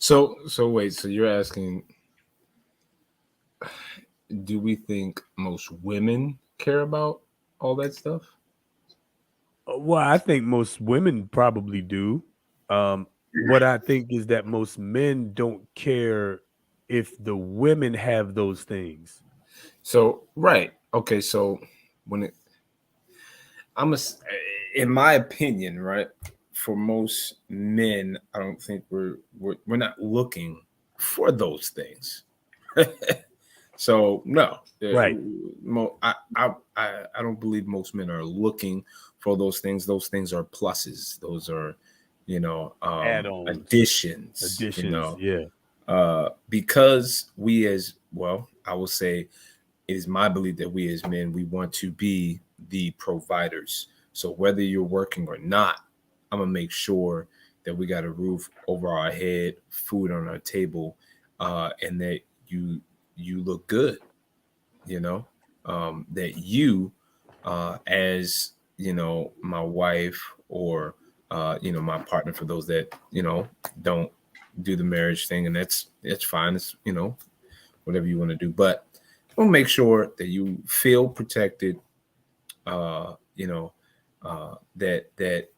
So wait, so you're asking, do we think most women care about all that stuff? Well, I think most women probably do. What I think is that most men don't care if the women have those things. So right, okay. So when it, I'm a, in my opinion, right, for most men, I don't think we're not looking for those things. So no, Right. I don't believe most men are looking for those things. Those things are pluses. Those are, Add-ons, additions. additions. Yeah. Because we as well, I will say, it is my belief that we as men, we want to be the providers. So whether you're working or not, I'm gonna make sure that we got a roof over our head, food on our table, and that you look good. That you, as my wife or my partner, for those that don't do the marriage thing, and that's fine. It's whatever you want to do, but we'll make sure that you feel protected. That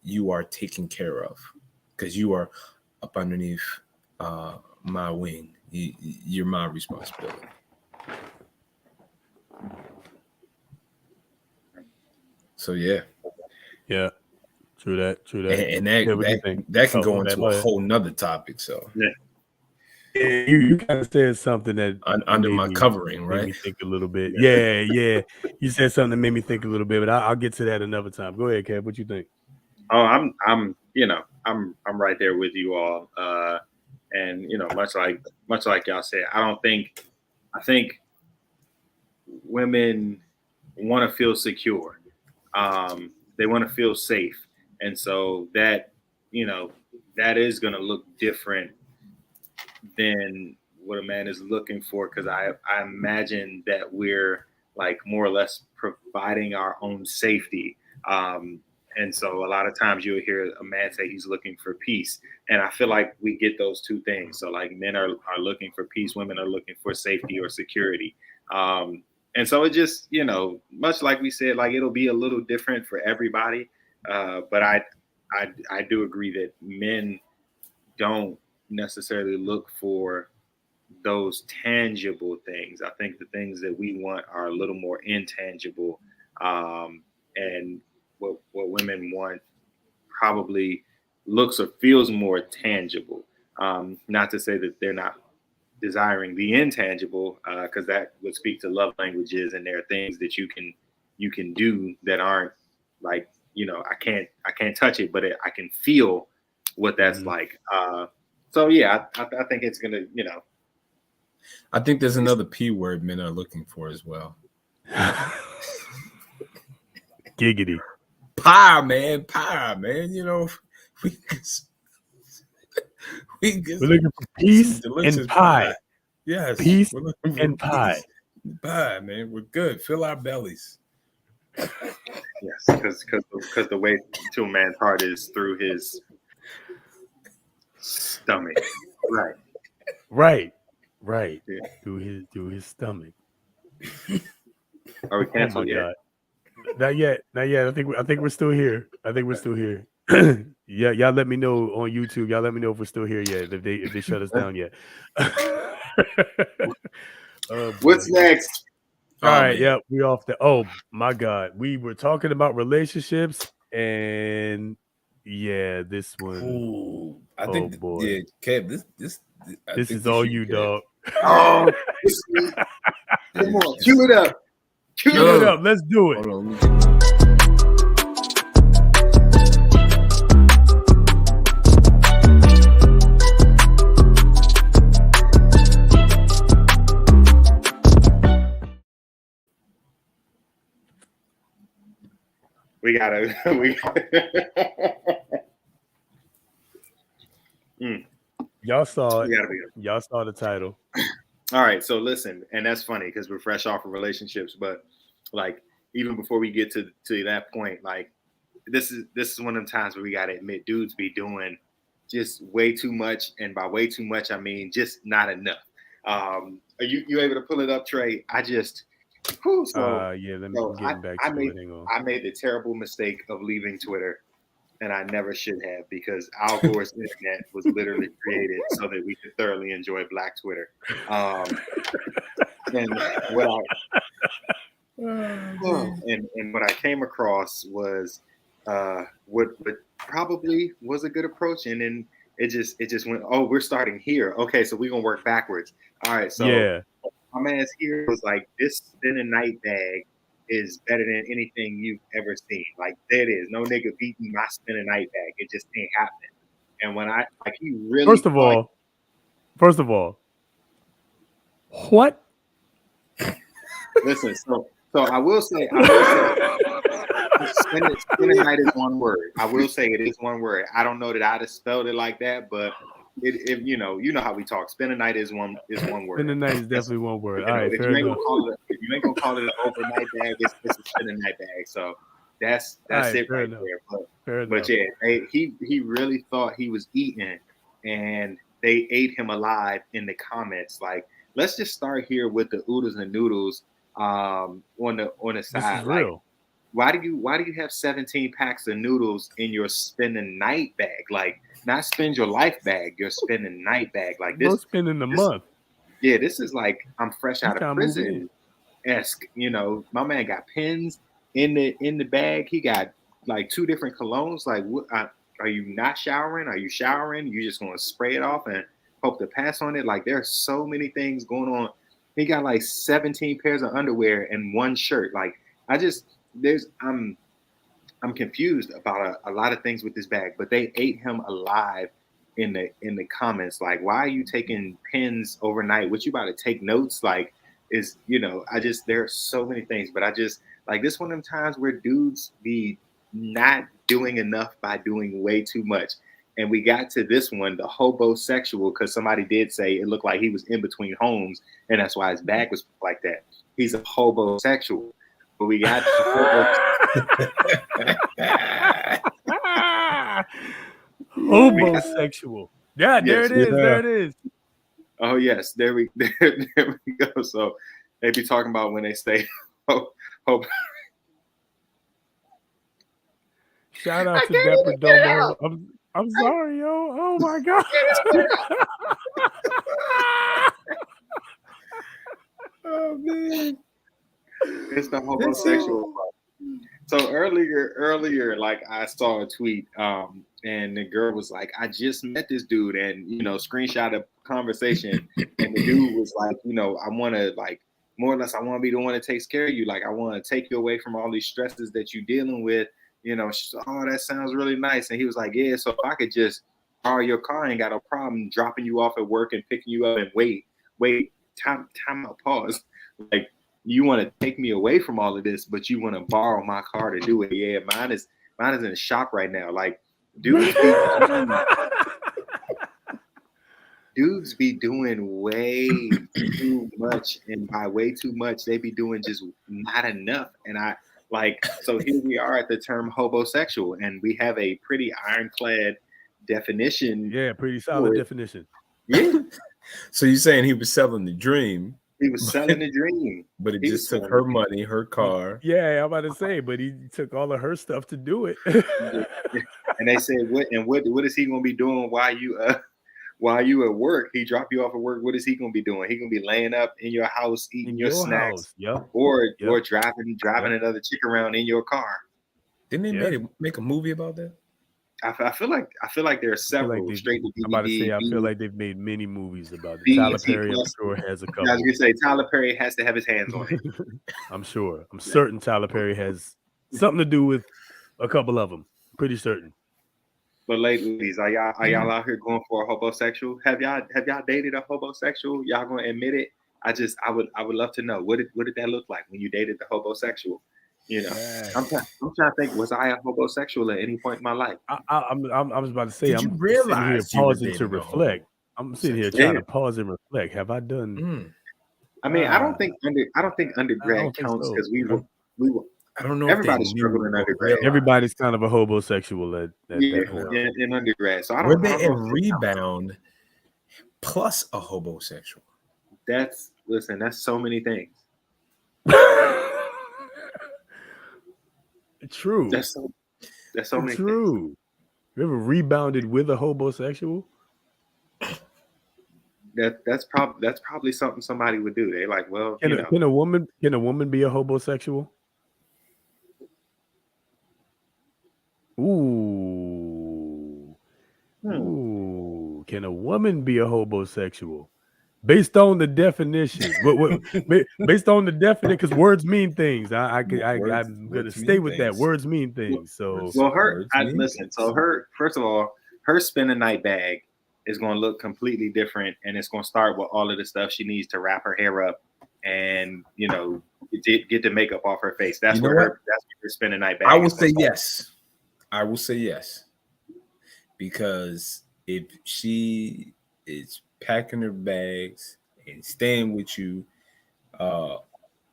you are taken care of. because you are up underneath my wing. You're my responsibility. So yeah. True that. And What do you think? that can go my bad, into a whole nother topic. So yeah, you kind of said something that under my covering, made right? me think a little bit. Yeah. You said something that made me think a little bit, but I'll get to that another time. Go ahead, Kev. What you think? Oh, I'm I'm right there with you all. And much like y'all said, I think women want to feel secure. They want to feel safe. And so that is going to look different than what a man is looking for. Cause I imagine that we're like more or less providing our own safety. And so a lot of times you'll hear a man say he's looking for peace. And I feel like we get those two things. So like men are looking for peace, women are looking for safety or security. And so it just, much like we said, like it'll be a little different for everybody. But I do agree that men don't necessarily look for those tangible things. I think the things that we want are a little more intangible. And what women want probably looks or feels more tangible. Not to say that they're not desiring the intangible, because that would speak to love languages, and there are things that you can do that aren't like I can't touch it, but I can feel what that's like. So yeah, I think it's gonna I think there's another P word men are looking for as well. Giggity. Pie, man. We're looking for peace and pie. Yes, peace we're looking for and pie. Pie, man. We're good. Fill our bellies. Yes, because the way to a man's heart is through his stomach. Right. Yeah. Through his stomach. Are we canceled yet? God. Not yet. I think we're still here. Yeah, y'all let me know on YouTube. Y'all let me know if we're still here yet. If they shut us down yet. What's next? All right, yeah, we off the. Oh my God, we were talking about relationships, and yeah, this one. Ooh, I think boy. Yeah, Kev, this is all you, dog. Oh, come on, cue it up. Cue it up. Let's do it. Hold on. We gotta. Y'all saw it. Y'all saw the title. All right, so listen, and that's funny because we're fresh off of relationships, but like even before we get to that point, like this is one of the times where we gotta admit dudes be doing just way too much, and by way too much I mean just not enough. Are you able to pull it up, Trey? I just yeah, let me get back to it. Hang on. I made the terrible mistake of leaving Twitter, and I never should have, because Al Gore's internet was literally created so that we could thoroughly enjoy Black Twitter. And what I came across was what probably was a good approach, and then it just went, oh, we're starting here. Okay, so we're gonna work backwards. All right, so yeah. My man's here was like, this spin a night bag is better than anything you've ever seen. Like, there it is. No nigga beating my spin a night bag. It just ain't happening. And when he really. First of all, what? Listen, so I will say spin a night is one word. I will say it is one word. I don't know that I'd have spelled it like that, but if you know how we talk. Spin a night is one word. Spin a night is definitely one word. All right, if you ain't gonna call it an overnight bag, it's a spin a night bag. So that's it right there. But yeah, he really thought he was eating, and they ate him alive in the comments. Like, let's just start here with the oodles and noodles on the side. This is real. Why do you have 17 packs of noodles in your spin a night bag? Like, not spend your life bag, you're spending night bag. Like Bro, this, spending the this month. yeah, this is like I'm fresh He's out of trying to move prison in. esque. You know, my man got pins in the bag. He got like 2 different colognes. Like, are you not showering? Are you showering? You just gonna spray it off and hope to pass on it? Like, there's so many things going on. He got like 17 pairs of underwear and 1 shirt. Like, I'm confused about a lot of things with this bag, but they ate him alive in the comments. Like, why are you taking pins overnight? What you about to take notes? Like, is there are so many things, but I just like this one of them times where dudes be not doing enough by doing way too much. And we got to this one, the hobosexual, because somebody did say it looked like he was in between homes, and that's why his bag was like that. He's a hobosexual. But we got homosexual. Yeah, there Yes, it is. yeah. There it is. oh yes, there we go. So they be talking about when they say hope. Shout out to Dapper Domo. I'm sorry, yo. Oh my god. Oh man, it's the homosexual. So earlier, like I saw a tweet, and the girl was like, "I just met this dude," and screenshot a conversation, and the dude was like, "I want to like more or less, I want to be the one that takes care of you. Like, I want to take you away from all these stresses that you're dealing with." She's like, "Oh, that sounds really nice," and he was like, "Yeah, so if I could just borrow your car, I ain't got no problem dropping you off at work and picking you up and wait, time out, pause, like." You want to take me away from all of this, but you want to borrow my car to do it. Yeah, mine is in the shop right now. Like, dudes be doing way too much, and by way too much, they be doing just not enough. And so here we are at the term hobosexual, and we have a pretty ironclad definition. Yeah, pretty solid definition. Yeah. So you're saying he was selling the dream? He was selling the dream, but it just took her money, her car. Yeah, I'm about to say, but he took all of her stuff to do it. And they said, what is he gonna be doing while you at work? He drop you off at work. What is he gonna be doing? He gonna be laying up in your house eating your snacks, or driving another chick around in your car. Didn't they make a movie about that? I feel like there are several straight to DVD. I'm about to say, I feel like they've made many movies about it. Tyler Perry, I'm sure, has a couple. I was gonna say Tyler Perry has to have his hands on it. I'm sure. I'm certain Tyler Perry has something to do with a couple of them. Pretty certain. But ladies, are y'all out here going for a homosexual? Have y'all dated a homosexual? Y'all gonna admit it? I would love to know what did that look like when you dated the homosexual? I'm trying to think. Was I a homosexual at any point in my life? I was about to say. Did you realize sitting here pausing to reflect. I'm sitting here trying to pause and reflect. Have I done? I mean, I don't think undergrad counts because we were. I don't know. Everybody struggled in undergrad. Everybody's kind of a homosexual at that point. In undergrad. So were they a rebound plus a homosexual? That's so many things. True. That's so many true. things. You ever rebounded with a homosexual? That's probably something somebody would do. They like, well, can a woman be a homosexual? Ooh. Ooh. Can a woman be a homosexual? Based on the definition, based on the definition, because words mean things. I'm gonna stay with that. Words mean things. So, listen. So first of all, her spend a night bag is going to look completely different, and it's going to start with all of the stuff she needs to wrap her hair up and get the makeup off her face. That's where her spend a night bag. I will say yes. I will say yes, because if she is packing her bags and staying with you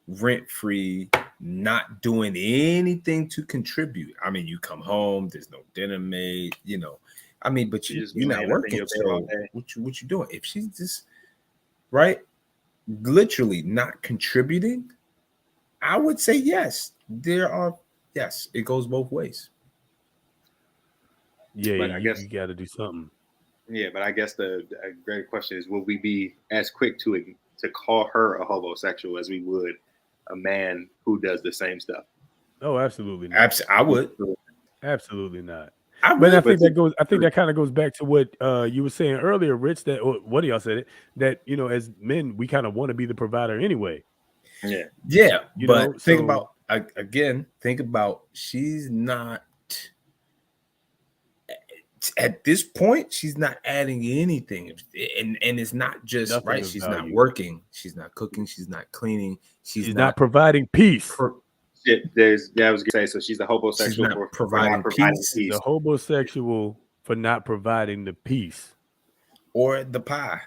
rent free, not doing anything to contribute. I mean, you come home, there's no dinner made, I mean, but you're not working. So what you doing? If she's just literally not contributing, I would say yes. It goes both ways. Yeah, But I guess you got to do something. yeah, but I guess the great question is: will we be as quick to call her a homosexual as we would a man who does the same stuff? Oh, absolutely not. I would. Absolutely not. I But I would. think that goes. I think that kind of goes back to what you were saying earlier, Rich. That what of y'all said it. That as men, we kind of want to be the provider anyway. Yeah. Yeah, You but know, think so- about again. Think about she's not at this point. She's not adding anything, and it's not just Nothing right. of She's not value. working. She's not cooking. She's not cleaning. She's not providing peace. Shit, I was gonna say, so she's a homosexual She's not for providing not providing peace. peace. She's a homosexual for not providing the peace or the pie.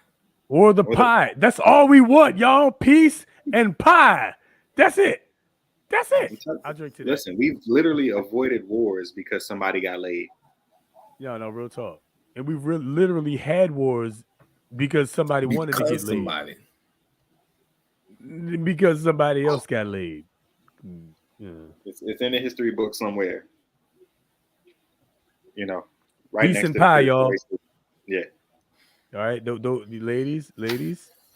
or the pie. That's all we want, y'all. Peace and pie. That's it. That's it. I'll drink to that. Listen, we've literally avoided wars because somebody got laid. Yeah, no, real talk. And we've literally had wars because somebody wanted to get somebody. laid. Because somebody else got laid. Yeah. It's in the history book somewhere. Right Peace next and to pie, the y'all. races. Yeah. All right, the ladies.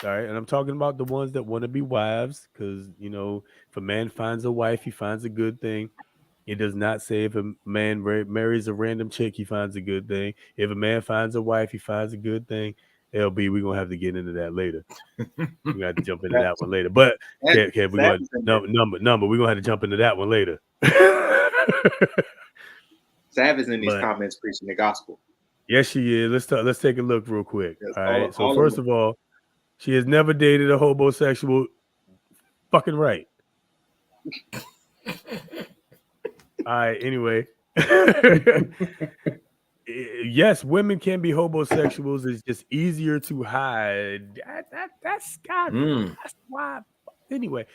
All right, and I'm talking about the ones that want to be wives, because if a man finds a wife, he finds a good thing. It does not say if a man marries a random chick, he finds a good thing. If a man finds a wife, he finds a good thing. LB, we're gonna have to get into that later. We're gonna have to jump into that one later. But we're gonna number. We're gonna have to jump into that one later. Sav is in these comments preaching the gospel. Yes, she is. Let's take a look real quick. Yes, all right. So first of all, she has never dated a homosexual. Fucking right. All right. Anyway, yes, women can be homosexuals. It's just easier to hide. That's why. Anyway.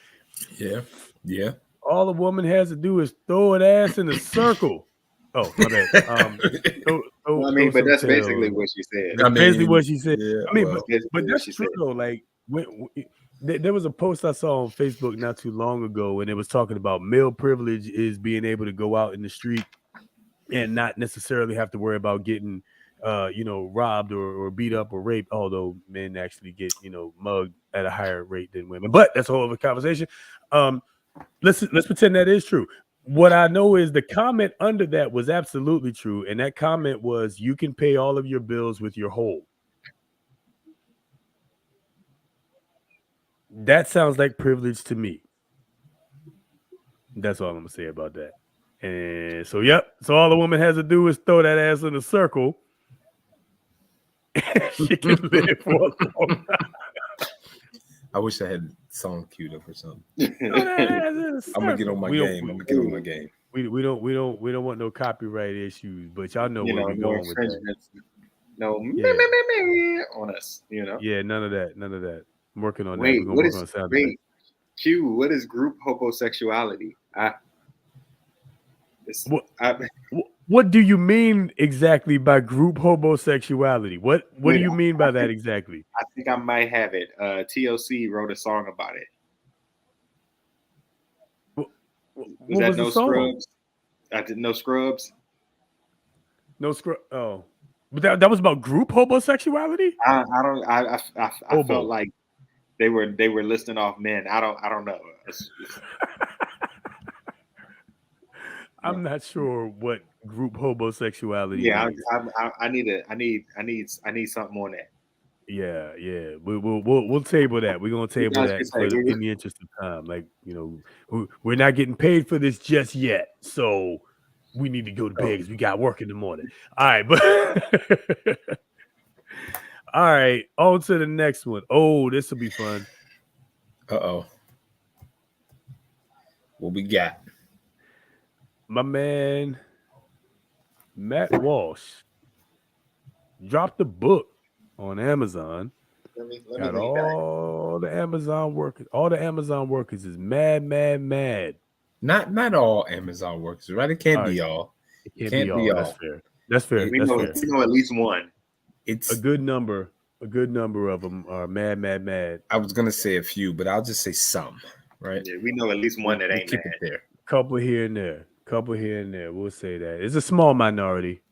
Yeah. All a woman has to do is throw an ass in a circle. Oh, my bad. But that's basically what she said. That's basically what she said. Yeah, but that's true though. Like there was a post I saw on Facebook not too long ago, and it was talking about male privilege is being able to go out in the street and not necessarily have to worry about getting, robbed or beat up or raped. Although men actually get, mugged at a higher rate than women, but that's a whole other conversation. Let's pretend that is true. What I know is the comment under that was absolutely true, and that comment was, "You can pay all of your bills with your hole." That sounds like privilege to me. That's all I'm gonna say about that. And so, so all the woman has to do is throw that ass in a circle. She can live for a long time. I wish I had the song queued up or something. I'm gonna get on my game. We don't want no copyright issues, but y'all know where we're going with that. No, on us, Yeah, none of that. I'm working on that. Wait, We're gonna work on sound. Wait, Q, what is group homosexuality? What do you mean exactly by group homosexuality? What do you mean by that exactly? I think I might have it. TLC wrote a song about it. Was that No Scrubs? I did No Scrubs. No Scrubs. Oh, but that was about group homosexuality. I felt like they were listing off men. I don't know. I'm not sure what group homosexuality. Yeah, is. I need something on that. Yeah. We'll table that. We're gonna table that in the interest of time. Like, we're not getting paid for this just yet, so we need to go to bed because we got work in the morning. All right, but all right, on to the next one. Oh, this will be fun. What we got? My man Matt Walsh dropped a book on Amazon. Got all the Amazon workers. All the Amazon workers is mad. Not all Amazon workers, right? It can't be all. It can't be all. That's fair. We know at least one. It's a good number. A good number of them are mad. I was gonna say a few, but I'll just say some. Right? Yeah, we know at least one that ain't mad. Couple here and there. We'll say that it's a small minority.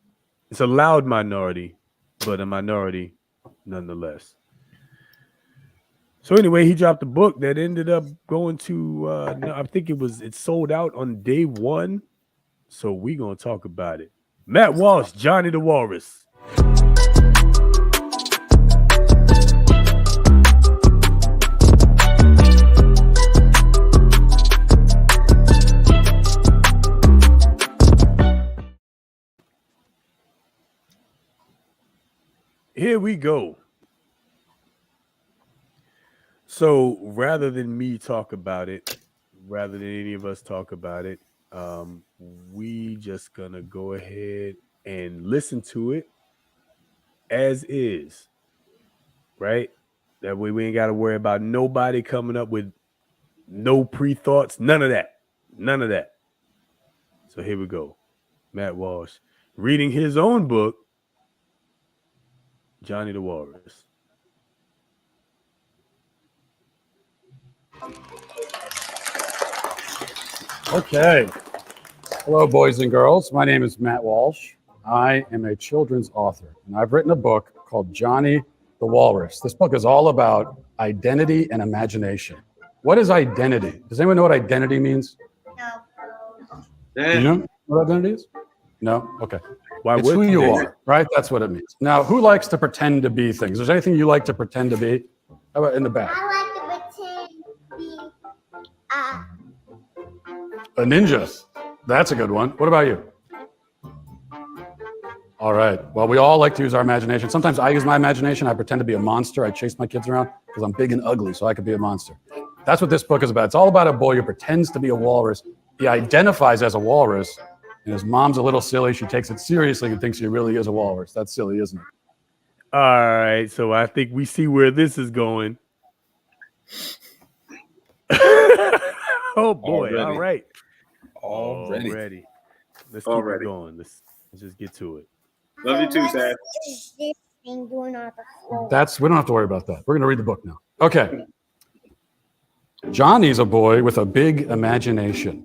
It's a loud minority, but a minority nonetheless. So anyway, he dropped a book that ended up going to I think it sold out on day one. So we gonna talk about it. Matt Walsh, Johnny the Walrus. Here we go. So rather than me talk about it, rather than any of us talk about it, we just gonna go ahead and listen to it as is, right? That way we ain't got to worry about nobody coming up with no pre-thoughts, none of that. None of that. So here we go. Matt Walsh reading his own book, Johnny the Walrus. Okay. Hello, boys and girls. My name is Matt Walsh. I am a children's author, and I've written a book called Johnny the Walrus. This book is all about identity and imagination. What is identity? Does anyone know what identity means? No. You know what identity is? No? Okay. Why it's would who you they? are, right? That's what it means. Now, who likes to pretend to be things? Is there anything you like to pretend to be? How about in the back? I like to pretend to be A ninja. That's a good one. What about you? All right. Well, we all like to use our imagination. Sometimes I use my imagination. I pretend to be a monster. I chase my kids around because I'm big and ugly, so I could be a monster. That's what this book is about. It's all about a boy who pretends to be a walrus. He identifies as a walrus, and his mom's a little silly. She takes it seriously and thinks he really is a walrus. That's silly, isn't it? All right. So I think we see where this is going. Oh boy. Already. All right. Already. Let's keep it going. Let's just get to it. Love you too, Sad. This thing doing on the floor. We don't have to worry about that. We're going to read the book now. Okay. Johnny's a boy with a big imagination.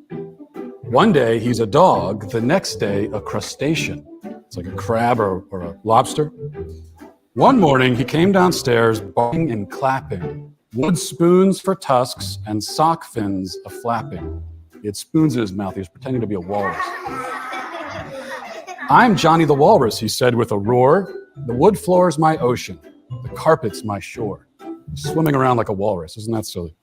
One day he's a dog, the next day a crustacean. It's like a crab or a lobster. One morning he came downstairs barking and clapping, wood spoons for tusks and sock fins a flapping. He had spoons in his mouth. He was pretending to be a walrus. I'm Johnny the Walrus, he said with a roar. The wood floor's my ocean. The carpet's my shore. Swimming around like a walrus. Isn't that silly?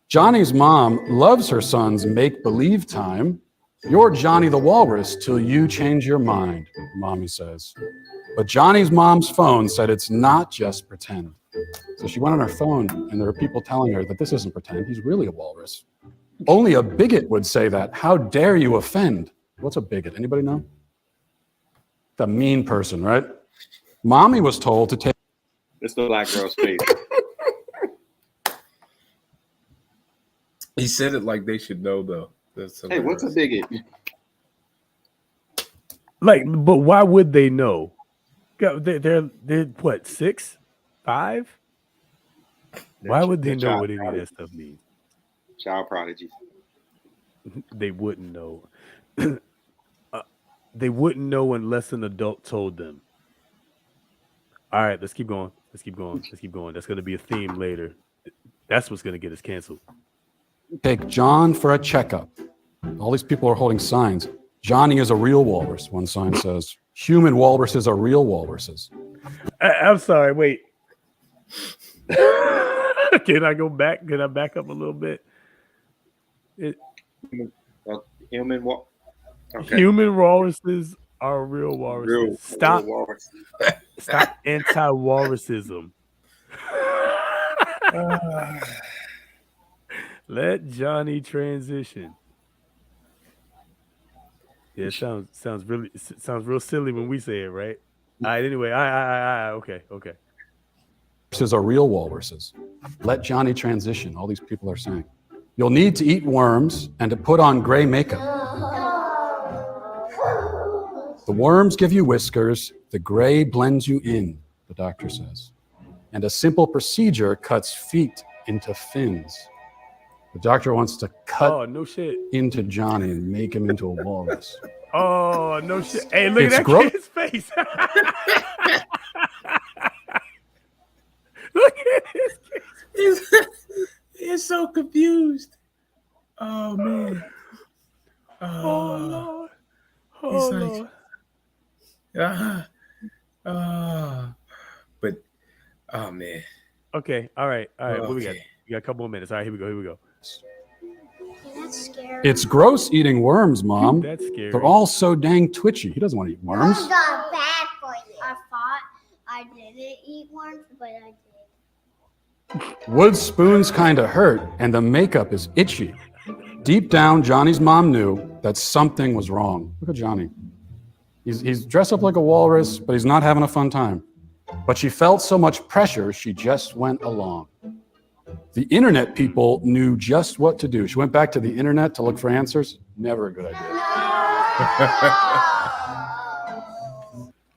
Johnny's mom loves her son's make-believe time. You're Johnny the Walrus till you change your mind, Mommy says. But Johnny's mom's phone said it's not just pretend. So she went on her phone, and there were people telling her that this isn't pretend. He's really a walrus. Only a bigot would say that. How dare you offend? What's a bigot? Anybody know? The mean person, right? Mommy was told to take... It's the black girl's face. He said it like they should know, though. Hey, what's a bigot? Like, but why would they know? They're what, 6, 5? Why would they know what any of that stuff means? Child prodigy. They wouldn't know. They wouldn't know unless an adult told them. All right, let's keep going. Let's keep going. That's going to be a theme later. That's what's going to get us canceled. Take John for a checkup. All these people are holding signs. Johnny is a real walrus, one sign says. Human walruses are real walruses. I'm sorry, wait. Can I go back? Can I back up a little bit? Human walruses are real walruses. Stop anti-walrusism. Let Johnny transition. Yeah, it sounds real silly when we say it, right? All right, anyway, okay. Walruses are real walruses. Let Johnny transition, all these people are saying. You'll need to eat worms and to put on gray makeup. The worms give you whiskers, the gray blends you in, the doctor says. And a simple procedure cuts feet into fins. The doctor wants to cut into Johnny and make him into a walrus. Oh no shit! Hey, look It's at that gross. kid's face. Look at his kid. He's so confused. Oh man. Oh Lord. Oh He's like, Lord. but oh man. Okay. All right. What we got? Okay. We got a couple more minutes. All right. Here we go. That's scary. It's gross eating worms, Mom. That's scary. They're all so dang twitchy. He doesn't want to eat worms. Worms are bad for you. I thought I didn't eat worms, but I did. Wood spoons kind of hurt, and the makeup is itchy. Deep down, Johnny's mom knew that something was wrong. Look at Johnny. He's dressed up like a walrus, but he's not having a fun time. But she felt so much pressure, she just went along. The internet people knew just what to do. She went back to the internet to look for answers. Never a good idea.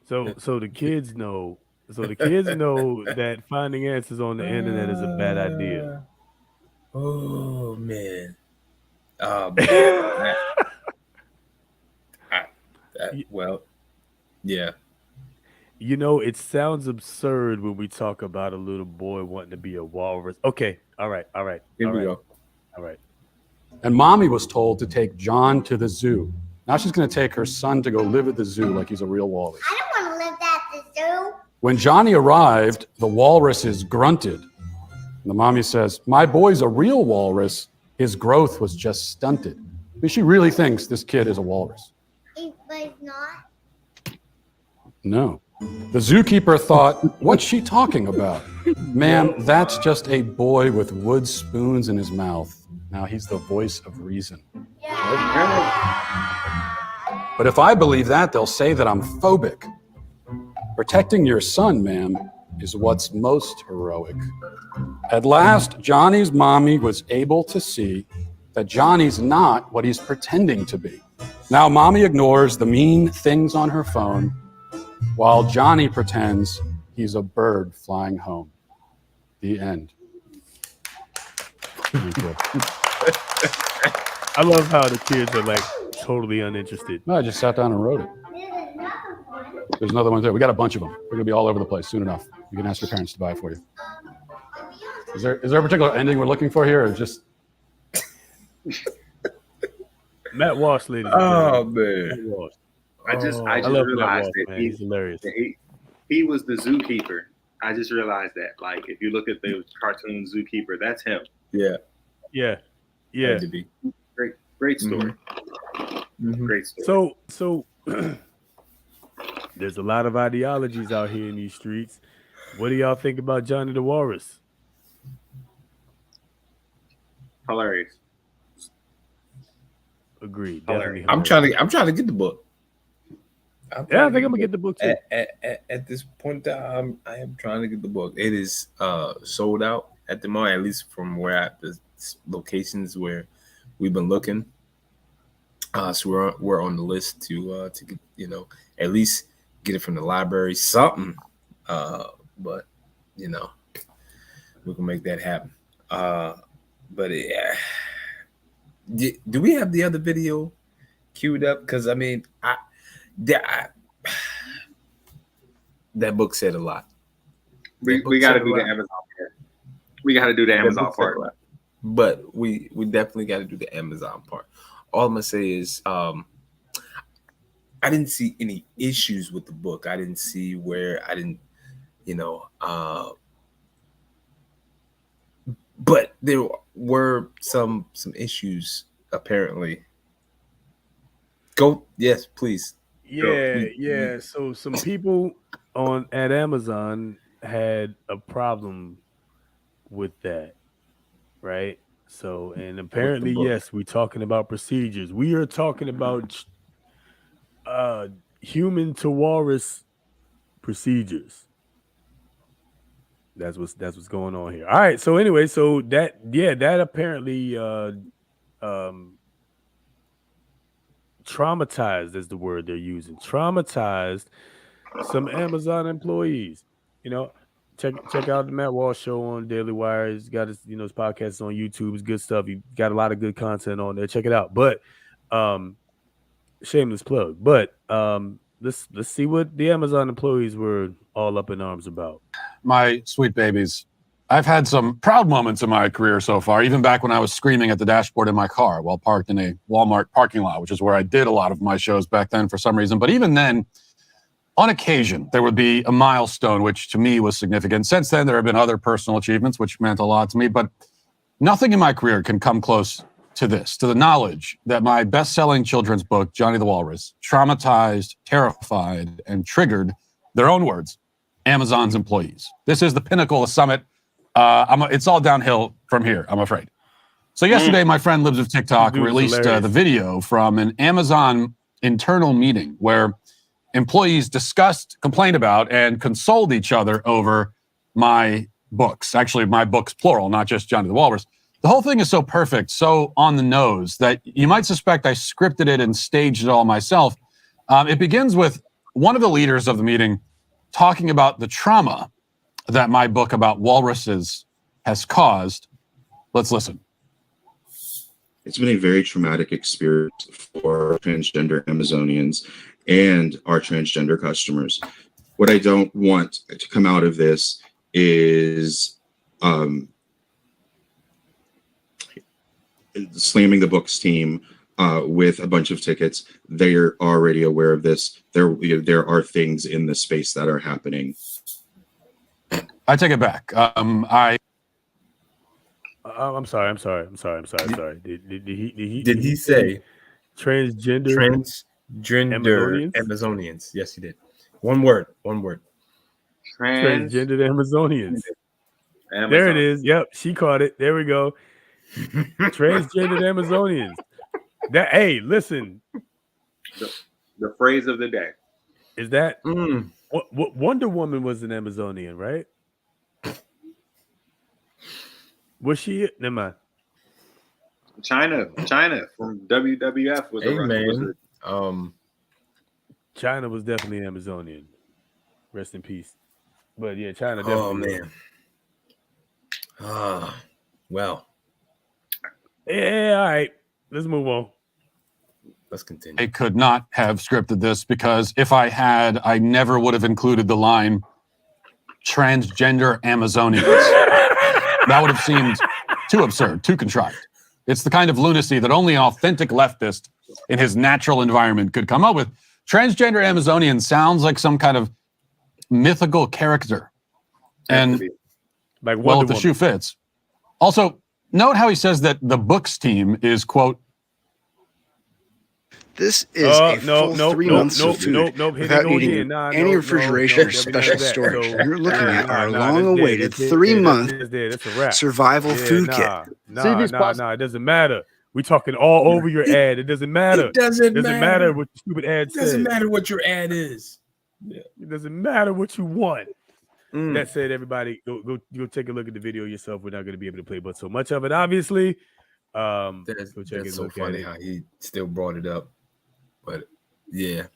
So the kids know. So the kids know that finding answers on the internet is a bad idea. Oh man. Well, yeah. You know, it sounds absurd when we talk about a little boy wanting to be a walrus. Okay. All right. Here we go. All right. And Mommy was told to take John to the zoo. Now she's going to take her son to go live at the zoo like he's a real walrus. I don't want to live at the zoo. When Johnny arrived, the walruses grunted. And the mommy says, "My boy's a real walrus. His growth was just stunted." But she really thinks this kid is a walrus. But it's not. No. The zookeeper thought, "What's she talking about? Ma'am, that's just a boy with wood spoons in his mouth. Now he's the voice of reason." But if I believe that, they'll say that I'm phobic. Protecting your son, ma'am, is what's most heroic. At last, Johnny's mommy was able to see that Johnny's not what he's pretending to be. Now, mommy ignores the mean things on her phone while Johnny pretends he's a bird flying home. The end. Thank you. I love how the kids are like totally uninterested. No, I just sat down and wrote it. There's another one there. We got a bunch of them. They're going to be all over the place soon enough. You can ask your parents to buy it for you. Is there a particular ending we're looking for here, or just... Matt Walsh, ladies and Oh gentlemen. man. Matt Walsh. I just love Matt realized Walsh, that man. He's hilarious. he was the zookeeper. I just realized that. Like, if you look at the cartoon Zookeeper, that's him. Yeah. Yeah. Had to be. Great story. Mhm. Great story. So there's a lot of ideologies out here in these streets. What do y'all think about Johnny the Walrus? Hilarious. Agreed. Hilarious. Definitely. I'm trying to get the book. Yeah, I think I'm gonna get the book too. At this point, I am trying to get the book. It is sold out at the moment, at least from where the locations where we've been looking. So we're on the list to get, at least get it from the library, something. But we can make that happen. But do we have the other video queued up? Because I mean, that book said a lot. We got to do the Amazon part. We got to do the Amazon part. But we definitely got to do the Amazon part. All I'm gonna say is, I didn't see any issues with the book. I didn't see where I didn't, but there were some issues apparently. Go, yes, please. Yeah. So some people at Amazon had a problem with that, right? So, and apparently, yes, we're talking about procedures. We are talking about human to walrus procedures. That's what's going on here. All right. So anyway, that apparently traumatized is the word they're using. Traumatized some Amazon employees. Check out the Matt Walsh show on Daily Wire. He's got his his podcast on YouTube. It's good stuff. He got a lot of good content on there. Check it out. But shameless plug. But let's see what the Amazon employees were all up in arms about. My sweet babies, I've had some proud moments in my career so far, even back when I was screaming at the dashboard in my car while parked in a Walmart parking lot, which is where I did a lot of my shows back then for some reason. But even then, on occasion, there would be a milestone, which to me was significant. Since then, there have been other personal achievements, which meant a lot to me. But nothing in my career can come close to this, to the knowledge that my best-selling children's book, Johnny the Walrus, traumatized, terrified, and triggered, their own words, Amazon's employees. This is the pinnacle of summit. It's all downhill from here, I'm afraid. So yesterday, my friend Libs of TikTok released the video from an Amazon internal meeting where employees discussed, complained about, and consoled each other over my books. Actually, my books, plural, not just Johnny the Walrus. The whole thing is so perfect, so on the nose, that you might suspect I scripted it and staged it all myself. It begins with one of the leaders of the meeting talking about the trauma that my book about walruses has caused. Let's listen. It's been a very traumatic experience for transgender Amazonians and our transgender customers. What I don't want to come out of this is slamming the books team with a bunch of tickets. They're already aware of this. There are things in the space that are happening. I take it back. I'm sorry. Did he say transgender Amazonians? Yes, he did. One word. Transgender Amazonians. There it is. Yep, she caught it. There we go. Transgender Amazonians. Hey, listen. The phrase of the day is that Wonder Woman was an Amazonian, right? Was she? Never mind. China from WWF was China was definitely Amazonian. Rest in peace. But yeah, China definitely. Oh man. Well. Yeah, all right. Let's move on. Let's continue. I could not have scripted this because if I had, I never would have included the line transgender Amazonians. That would have seemed too absurd, too contrived. It's the kind of lunacy that only an authentic leftist in his natural environment could come up with. Transgender Amazonian sounds like some kind of mythical character. And like well, if the shoe fits. Also, note how he says that the books team is, quote, this is a full 3 months of food without needing any refrigeration or special storage. You're looking at our long-awaited 3-month survival food kit. It doesn't matter. We're talking all over your ad. It doesn't matter. It doesn't matter what the stupid ad says. It doesn't matter what your ad is. Yeah. It doesn't matter what you want. That said, everybody, go take a look at the video yourself. We're not going to be able to play but so much of it, obviously. That's so funny how he still brought it up. But yeah,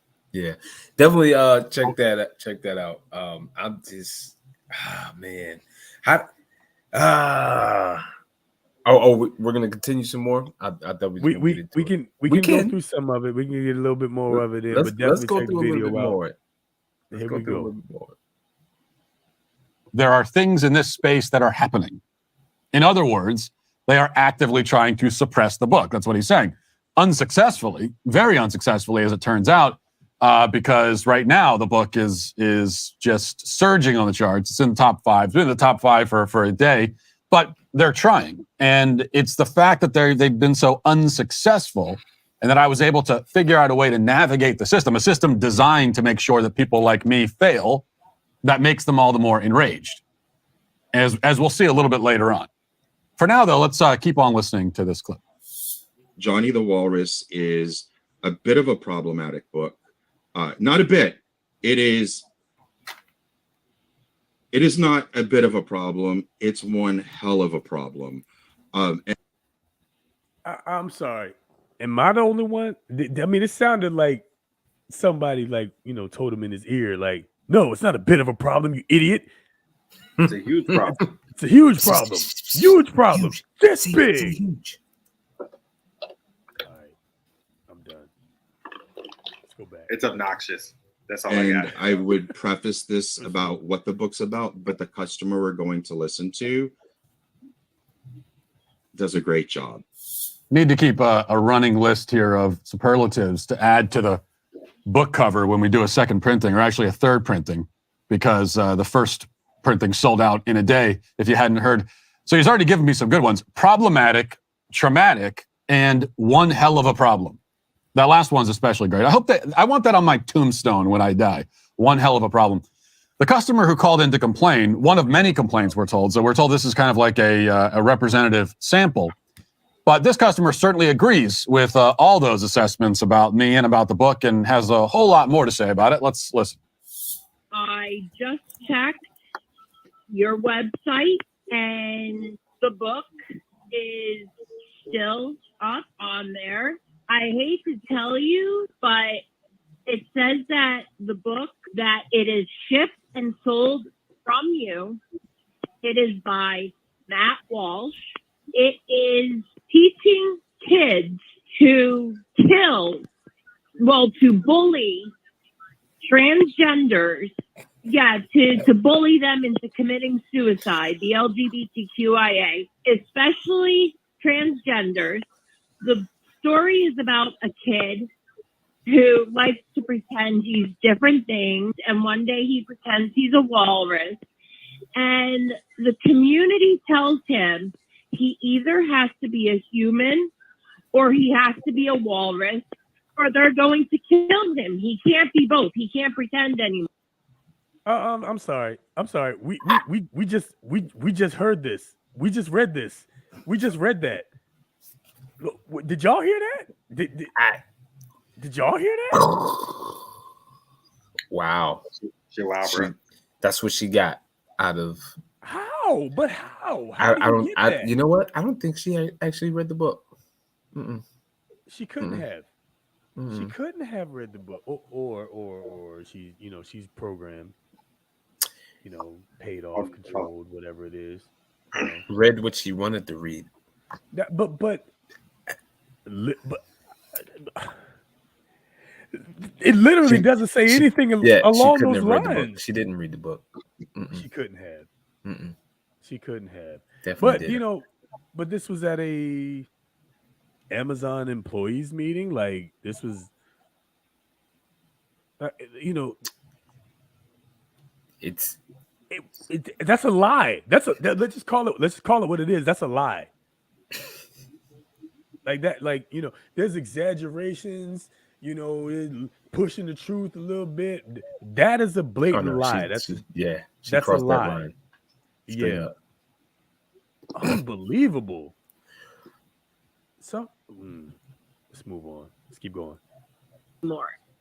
definitely check that out. I'm just man. We're gonna continue some more. I thought we can go through some of it. We can get a little bit more of it in, but definitely check the video out. Here we go. There are things in this space that are happening. In other words, they are actively trying to suppress the book. That's what he's saying. Unsuccessfully, very unsuccessfully, as it turns out, because right now the book is just surging on the charts. It's in the top 5. It's been in the top 5 for a day, but they're trying. And it's the fact that they've been so unsuccessful and that I was able to figure out a way to navigate the system, a system designed to make sure that people like me fail, that makes them all the more enraged, as we'll see a little bit later on. For now, though, let's keep on listening to this clip. Johnny the Walrus is a bit of a problematic book. Not a bit. It is not a bit of a problem. It's one hell of a problem. I'm sorry. Am I the only one? I mean, it sounded like somebody told him in his ear, like, no, it's not a bit of a problem, you idiot. It's a huge problem. It's a huge problem. Huge problem. This big. It's obnoxious. That's all And I got. I would preface this about what the book's about, but the customer we're going to listen to does a great job. Need to keep a running list here of superlatives to add to the book cover when we do a second printing, or actually a third printing, because the first printing sold out in a day, if you hadn't heard. So he's already given me some good ones. Problematic, traumatic, and one hell of a problem. That last one's especially great. I want that on my tombstone when I die. One hell of a problem. The customer who called in to complain, one of many complaints we're told, so we're told this is kind of like a representative sample, but this customer certainly agrees with all those assessments about me and about the book and has a whole lot more to say about it. Let's listen. I just checked your website and the book is still up on there. I hate to tell you, but it says that the book that it is shipped and sold from you, it is by Matt Walsh. It is teaching kids to bully transgenders. Yeah, to bully them into committing suicide, the LGBTQIA, especially transgenders. The story is about a kid who likes to pretend he's different things, and one day he pretends he's a walrus, and the community tells him he either has to be a human or he has to be a walrus, or they're going to kill him. He can't be both. He can't pretend anymore. I'm sorry. We just heard this. We just read this. We just read that. Did y'all hear that? Did y'all hear that? Wow. Wow, bro. That's what she got out of. How? But how? You know what? I don't think she actually read the book. Mm-mm. She couldn't have. Mm-mm. She couldn't have read the book, or she, she's programmed, paid off, controlled, whatever it is. Read what she wanted to read. But it literally doesn't say anything along those lines. She didn't read the book. She couldn't have. Mm-mm. She couldn't have. Definitely But but this was at a Amazon employees meeting. Like this was, that's a lie. Let's just call it what it is. That's a lie. Like that, there's exaggerations, pushing the truth a little bit. That is a blatant lie. That's she that's crossed a that lie. line. Yeah. Unbelievable. So let's move on. Let's keep going.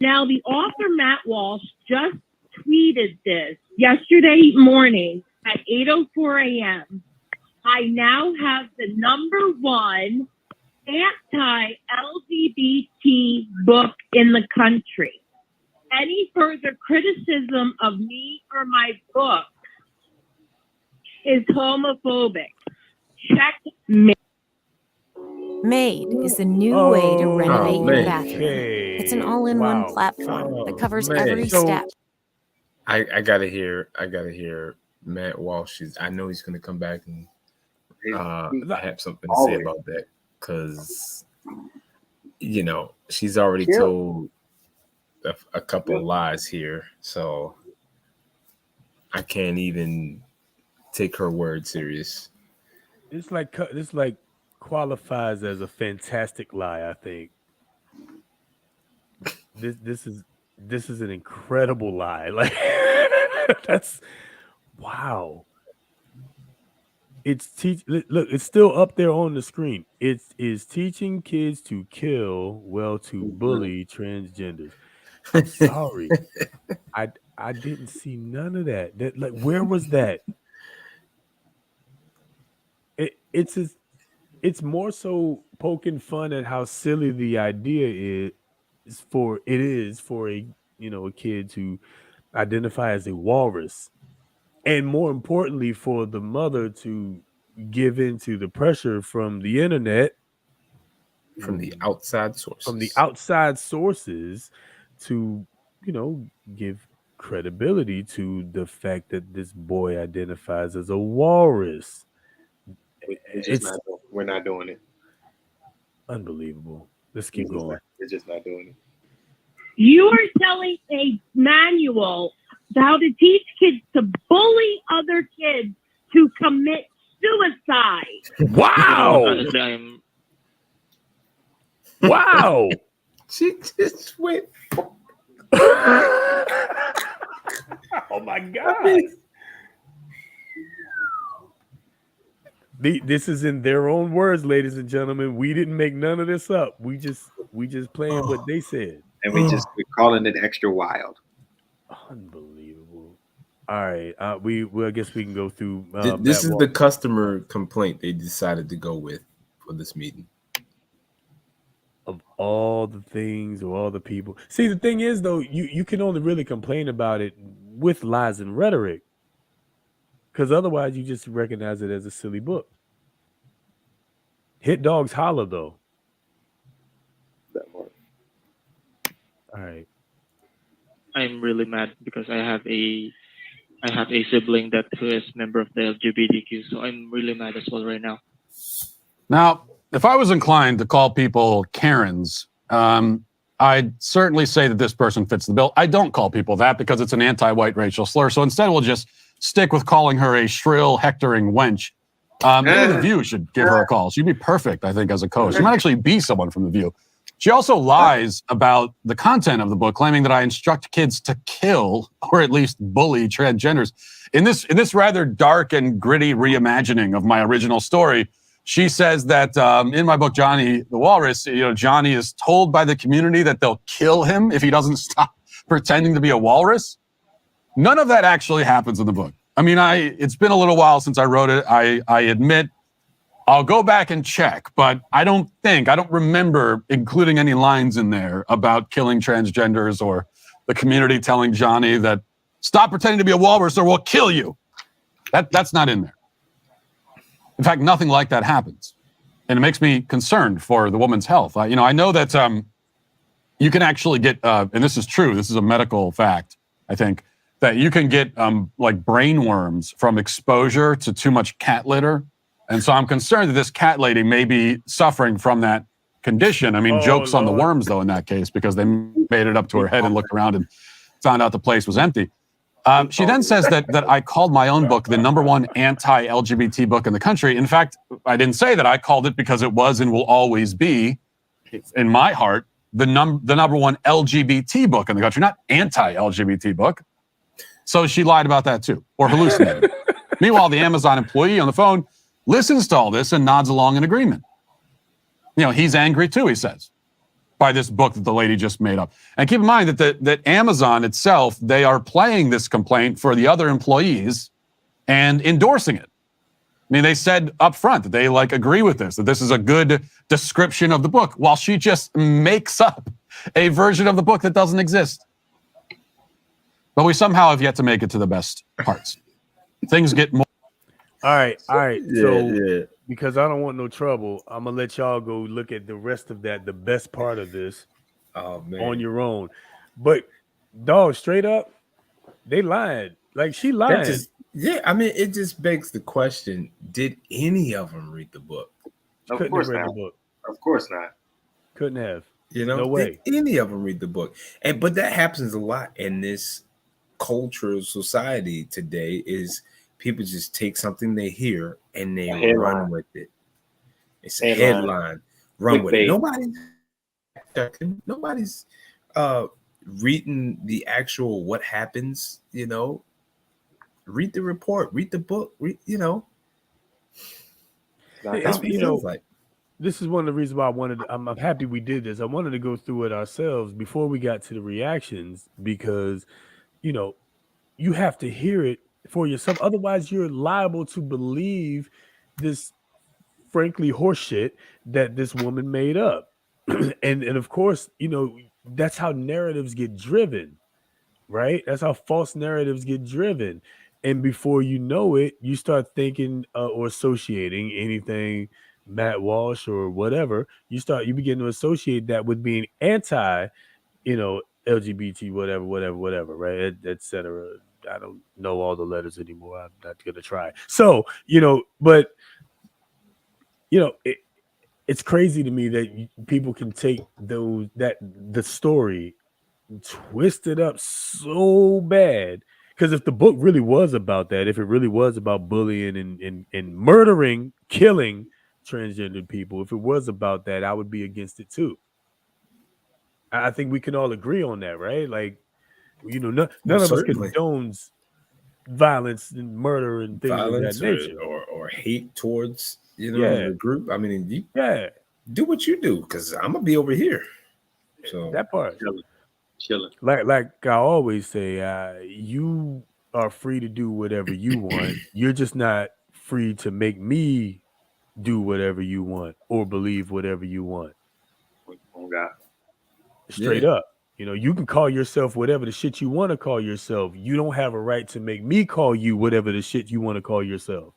Now, the author Matt Walsh just tweeted this yesterday morning at 8:04 a.m. I now have the #1 anti-LGBT book in the country. Any further criticism of me or my book is homophobic. Check me. Made is the new way to renovate your bathroom. It's an all-in-one platform that covers every step. I gotta hear Matt Walsh. I know he's gonna come back and have something to say about that, because she's already told a couple of lies here, so I can't even take her word serious. This qualifies as a fantastic lie. I think this is an incredible lie. Like that's wow. It's it's still up there on the screen. It is teaching kids to kill, to bully transgenders. I'm sorry, I didn't see none of that. Where was that? It's more so poking fun at how silly the idea is for a kid to identify as a walrus, and more importantly for the mother to give in to the pressure from the internet, from the outside sources to, give credibility to the fact that this boy identifies as a walrus. We're not doing it. Unbelievable. Let's keep going. We're just not doing it. You are selling a manual to how to teach kids to bully other kids to commit suicide. Wow. Wow. She just went. Oh my God. This is in their own words, ladies and gentlemen. We didn't make none of this up. We just playing what they said. And we're calling it extra wild. Unbelievable. All right. I guess we can go through. This is the customer complaint they decided to go with for this meeting. Of all the things or all the people. See, the thing is, though, you can only really complain about it with lies and rhetoric. Because otherwise, you just recognize it as a silly book. Hit dogs holler, though. That part. All right. I'm really mad because I have a sibling who is member of the LGBTQ, so I'm really mad as well right now. Now, if I was inclined to call people Karens, I'd certainly say that this person fits the bill. I don't call people that because it's an anti-white racial slur. So instead, we'll just stick with calling her a shrill, hectoring wench. Maybe The View should give her a call. She'd be perfect, I think, as a co-host. She might actually be someone from The View. She also lies about the content of the book, claiming that I instruct kids to kill or at least bully transgenders. In this rather dark and gritty reimagining of my original story, she says that in my book, Johnny the Walrus, Johnny is told by the community that they'll kill him if he doesn't stop pretending to be a walrus. None of that actually happens in the book. I mean, it's been a little while since I wrote it. I admit I'll go back and check, but I don't remember including any lines in there about killing transgenders or the community telling Johnny that stop pretending to be a walrus or we'll kill you. That's not in there. In fact, nothing like that happens. And it makes me concerned for the woman's health. I know that you can actually get, and this is true, this is a medical fact, I think, that you can get like brain worms from exposure to too much cat litter. And so I'm concerned that this cat lady may be suffering from that condition. I mean, jokes on the worms, though, in that case, because they made it up to her head and looked around and found out the place was empty. She then says that I called my own book the #1 anti-LGBT book in the country. In fact, I didn't say that. I called it because it was and will always be, in my heart, the #1 LGBT book in the country, not anti-LGBT book. So she lied about that too, or hallucinated. Meanwhile, the Amazon employee on the phone listens to all this and nods along in agreement. He's angry too, he says, by this book that the lady just made up. And keep in mind that Amazon itself, they are playing this complaint for the other employees and endorsing it. I mean, they said up front that they agree with this, that this is a good description of the book, while she just makes up a version of the book that doesn't exist. But we somehow have yet to make it to the best parts. Things get more. All right. So, because I don't want no trouble, I'm going to let y'all go look at the rest of that, the best part of this, on your own. But, dog, straight up, they lied. She lied. It just begs the question, did any of them read the book? Of course not. Of course not. Couldn't have. No way. Did any of them read the book? But that happens a lot in this cultural society today, is people just take something they hear and they run with it. It's a headline. Run with it. Nobody's reading the actual what happens, Read the report, read the book, That's what it feels like. This is one of the reasons why I'm happy we did this. I wanted to go through it ourselves before we got to the reactions, because you have to hear it for yourself. Otherwise, you're liable to believe this, frankly, horseshit that this woman made up. and of course, that's how narratives get driven, right? That's how false narratives get driven. And before you know it, you start thinking or associating anything Matt Walsh or whatever. You begin to associate that with being anti, LGBT, whatever, right, etc. I don't know all the letters anymore. I'm not gonna try. So but it's crazy to me that people can take the story, twist it up so bad. Because if the book really was about that, if it really was about bullying and murdering, killing transgendered people, if it was about that, I would be against it too. I think we can all agree on that, right? Like, none of us condones violence and murder and things of that nature, or hate towards the group. I mean, do what you do, because I'm gonna be over here. So that part, chilling. Like I always say, you are free to do whatever you want. You're just not free to make me do whatever you want or believe whatever you want. Oh God. Straight up. You can call yourself whatever the shit you want to call yourself. You don't have a right to make me call you whatever the shit you want to call yourself.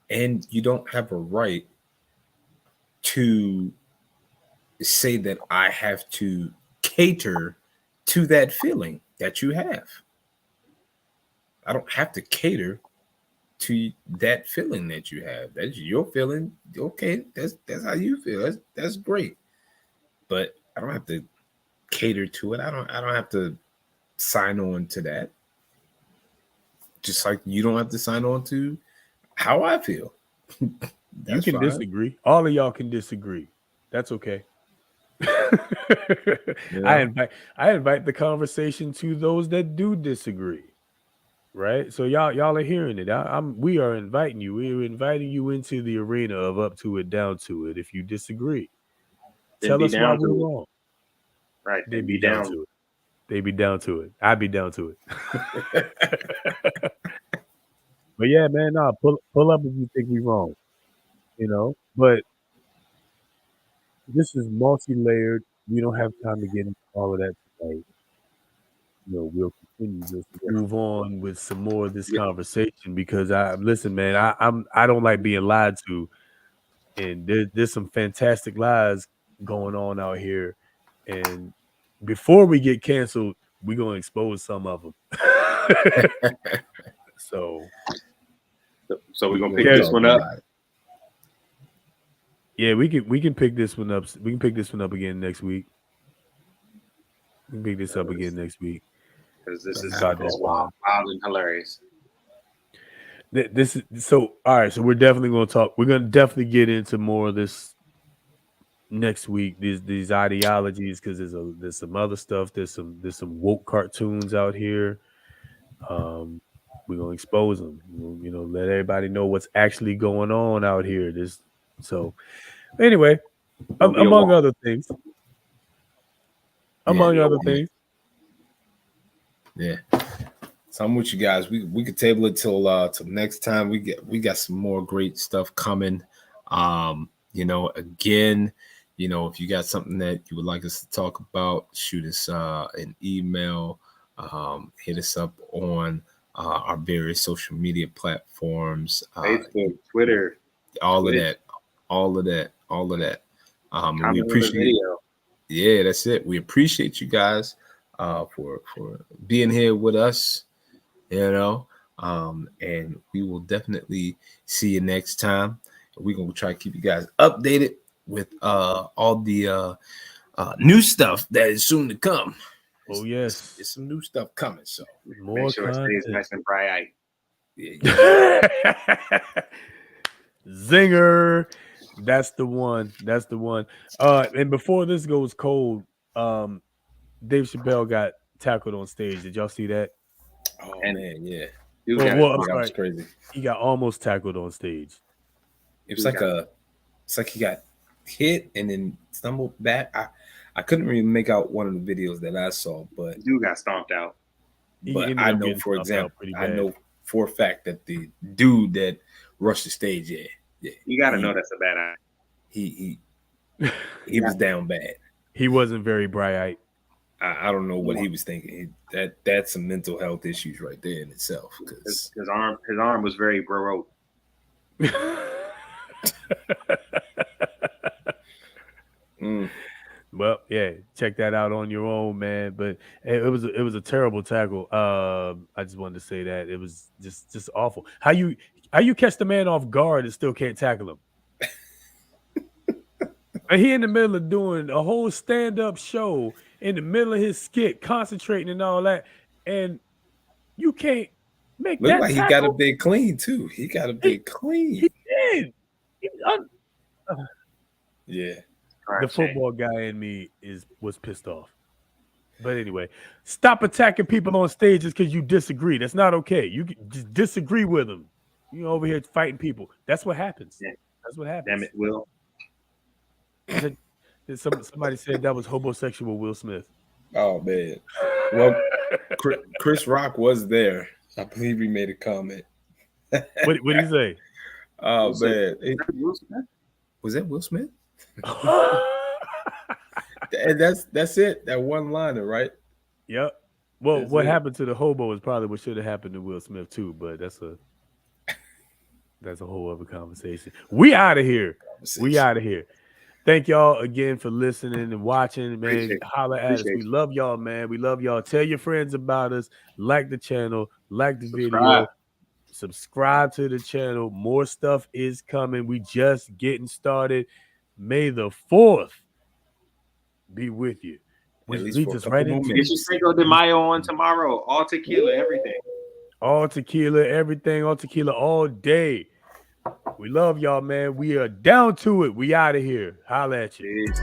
And you don't have a right to say that I have to cater to that feeling that you have. I don't have to cater to that feeling that you have. That's your feeling. Okay, that's how you feel. That's great. But I don't have to cater to it. I don't have to sign on to that. Just like you don't have to sign on to how I feel. You can disagree. All of y'all can disagree. That's okay. I invite the conversation to those that do disagree. Right? So y'all are hearing it. We are inviting you. We're inviting you into the arena of Up to It, Down to It. If you disagree, tell us why we're wrong. Right. They be down to it. They be down to it. I be down to it. But yeah, man, pull up if you think we wrong. But this is multi-layered. We don't have time to get into all of that tonight. We'll continue this. Move on with some more of this conversation, because listen, man, I don't like being lied to, and there's some fantastic lies going on out here, and before we get canceled, we're gonna expose some of them. So we're gonna pick this one up. Yeah, we can pick this one up. We can pick this one up again next week. We can pick this up again next week. Because this is wild and hilarious. This is so all right. So we're definitely going to talk. We're going to definitely get into more of this next week. These ideologies, because there's some other stuff. There's some woke cartoons out here. We're gonna expose them. Let everybody know what's actually going on out here. Anyway, among other things. Yeah. So I'm with you guys. We could table it till next time. We got some more great stuff coming. Again, if you got something that you would like us to talk about, shoot us an email. Hit us up on our various social media platforms, Facebook, Twitter, all of that. We appreciate it. Yeah, that's it. We appreciate you guys for being here with us, and we will definitely see you next time. We're gonna try to keep you guys updated with all the new stuff that is soon to come. Oh yes, there's some new stuff coming. So more make sure it stays nice and bright. Yeah. Zinger. That's the one. And before this goes cold, Dave Chappelle got tackled on stage. Did y'all see that? Oh man, yeah. That was crazy. He got almost tackled on stage. It's like he got hit and then stumbled back. I couldn't really make out one of the videos that I saw, but dude got stomped out. But I know, for example, I know for a fact that the dude that rushed the stage, you got to know that's a bad eye. He was down bad. He wasn't very bright-eyed. I don't know what he was thinking. That's some mental health issues right there in itself. His arm was very baroque. Well, yeah, check that out on your own, man. But it was a terrible tackle. I just wanted to say that it was just awful. How you catch the man off guard and still can't tackle him? And he in the middle of doing a whole stand-up show, in the middle of his skit, concentrating and all that, and you can't make Look that like tackle? He got a big clean too. He got a big clean. He did. Yeah. The football guy in me was pissed off. But anyway, stop attacking people on stage just because you disagree. That's not okay. You just disagree with them. You over here fighting people. That's what happens. Yeah. That's what happens. Damn it, Will. Somebody said that was homosexual Will Smith. Oh man. Well, Chris Rock was there. I believe he made a comment. What did he say? Oh man. Was that Will Smith? And that's it. That one liner, right? Yep. Well, what happened to the hobo is probably what should have happened to Will Smith too, but that's a whole other conversation. We out of here. We out of here. Thank y'all again for listening and watching, man. Holla at us. We love y'all, man. We love y'all. Tell your friends about us. Like the channel. Like the video. Subscribe to the channel. More stuff is coming. We just getting started. May the 4th be with you. We just right into Get your Cinco de Mayo on tomorrow. All tequila, everything. All tequila, everything. All tequila, all day. We love y'all, man. We are down to it. We out of here. Holla at you. Peace.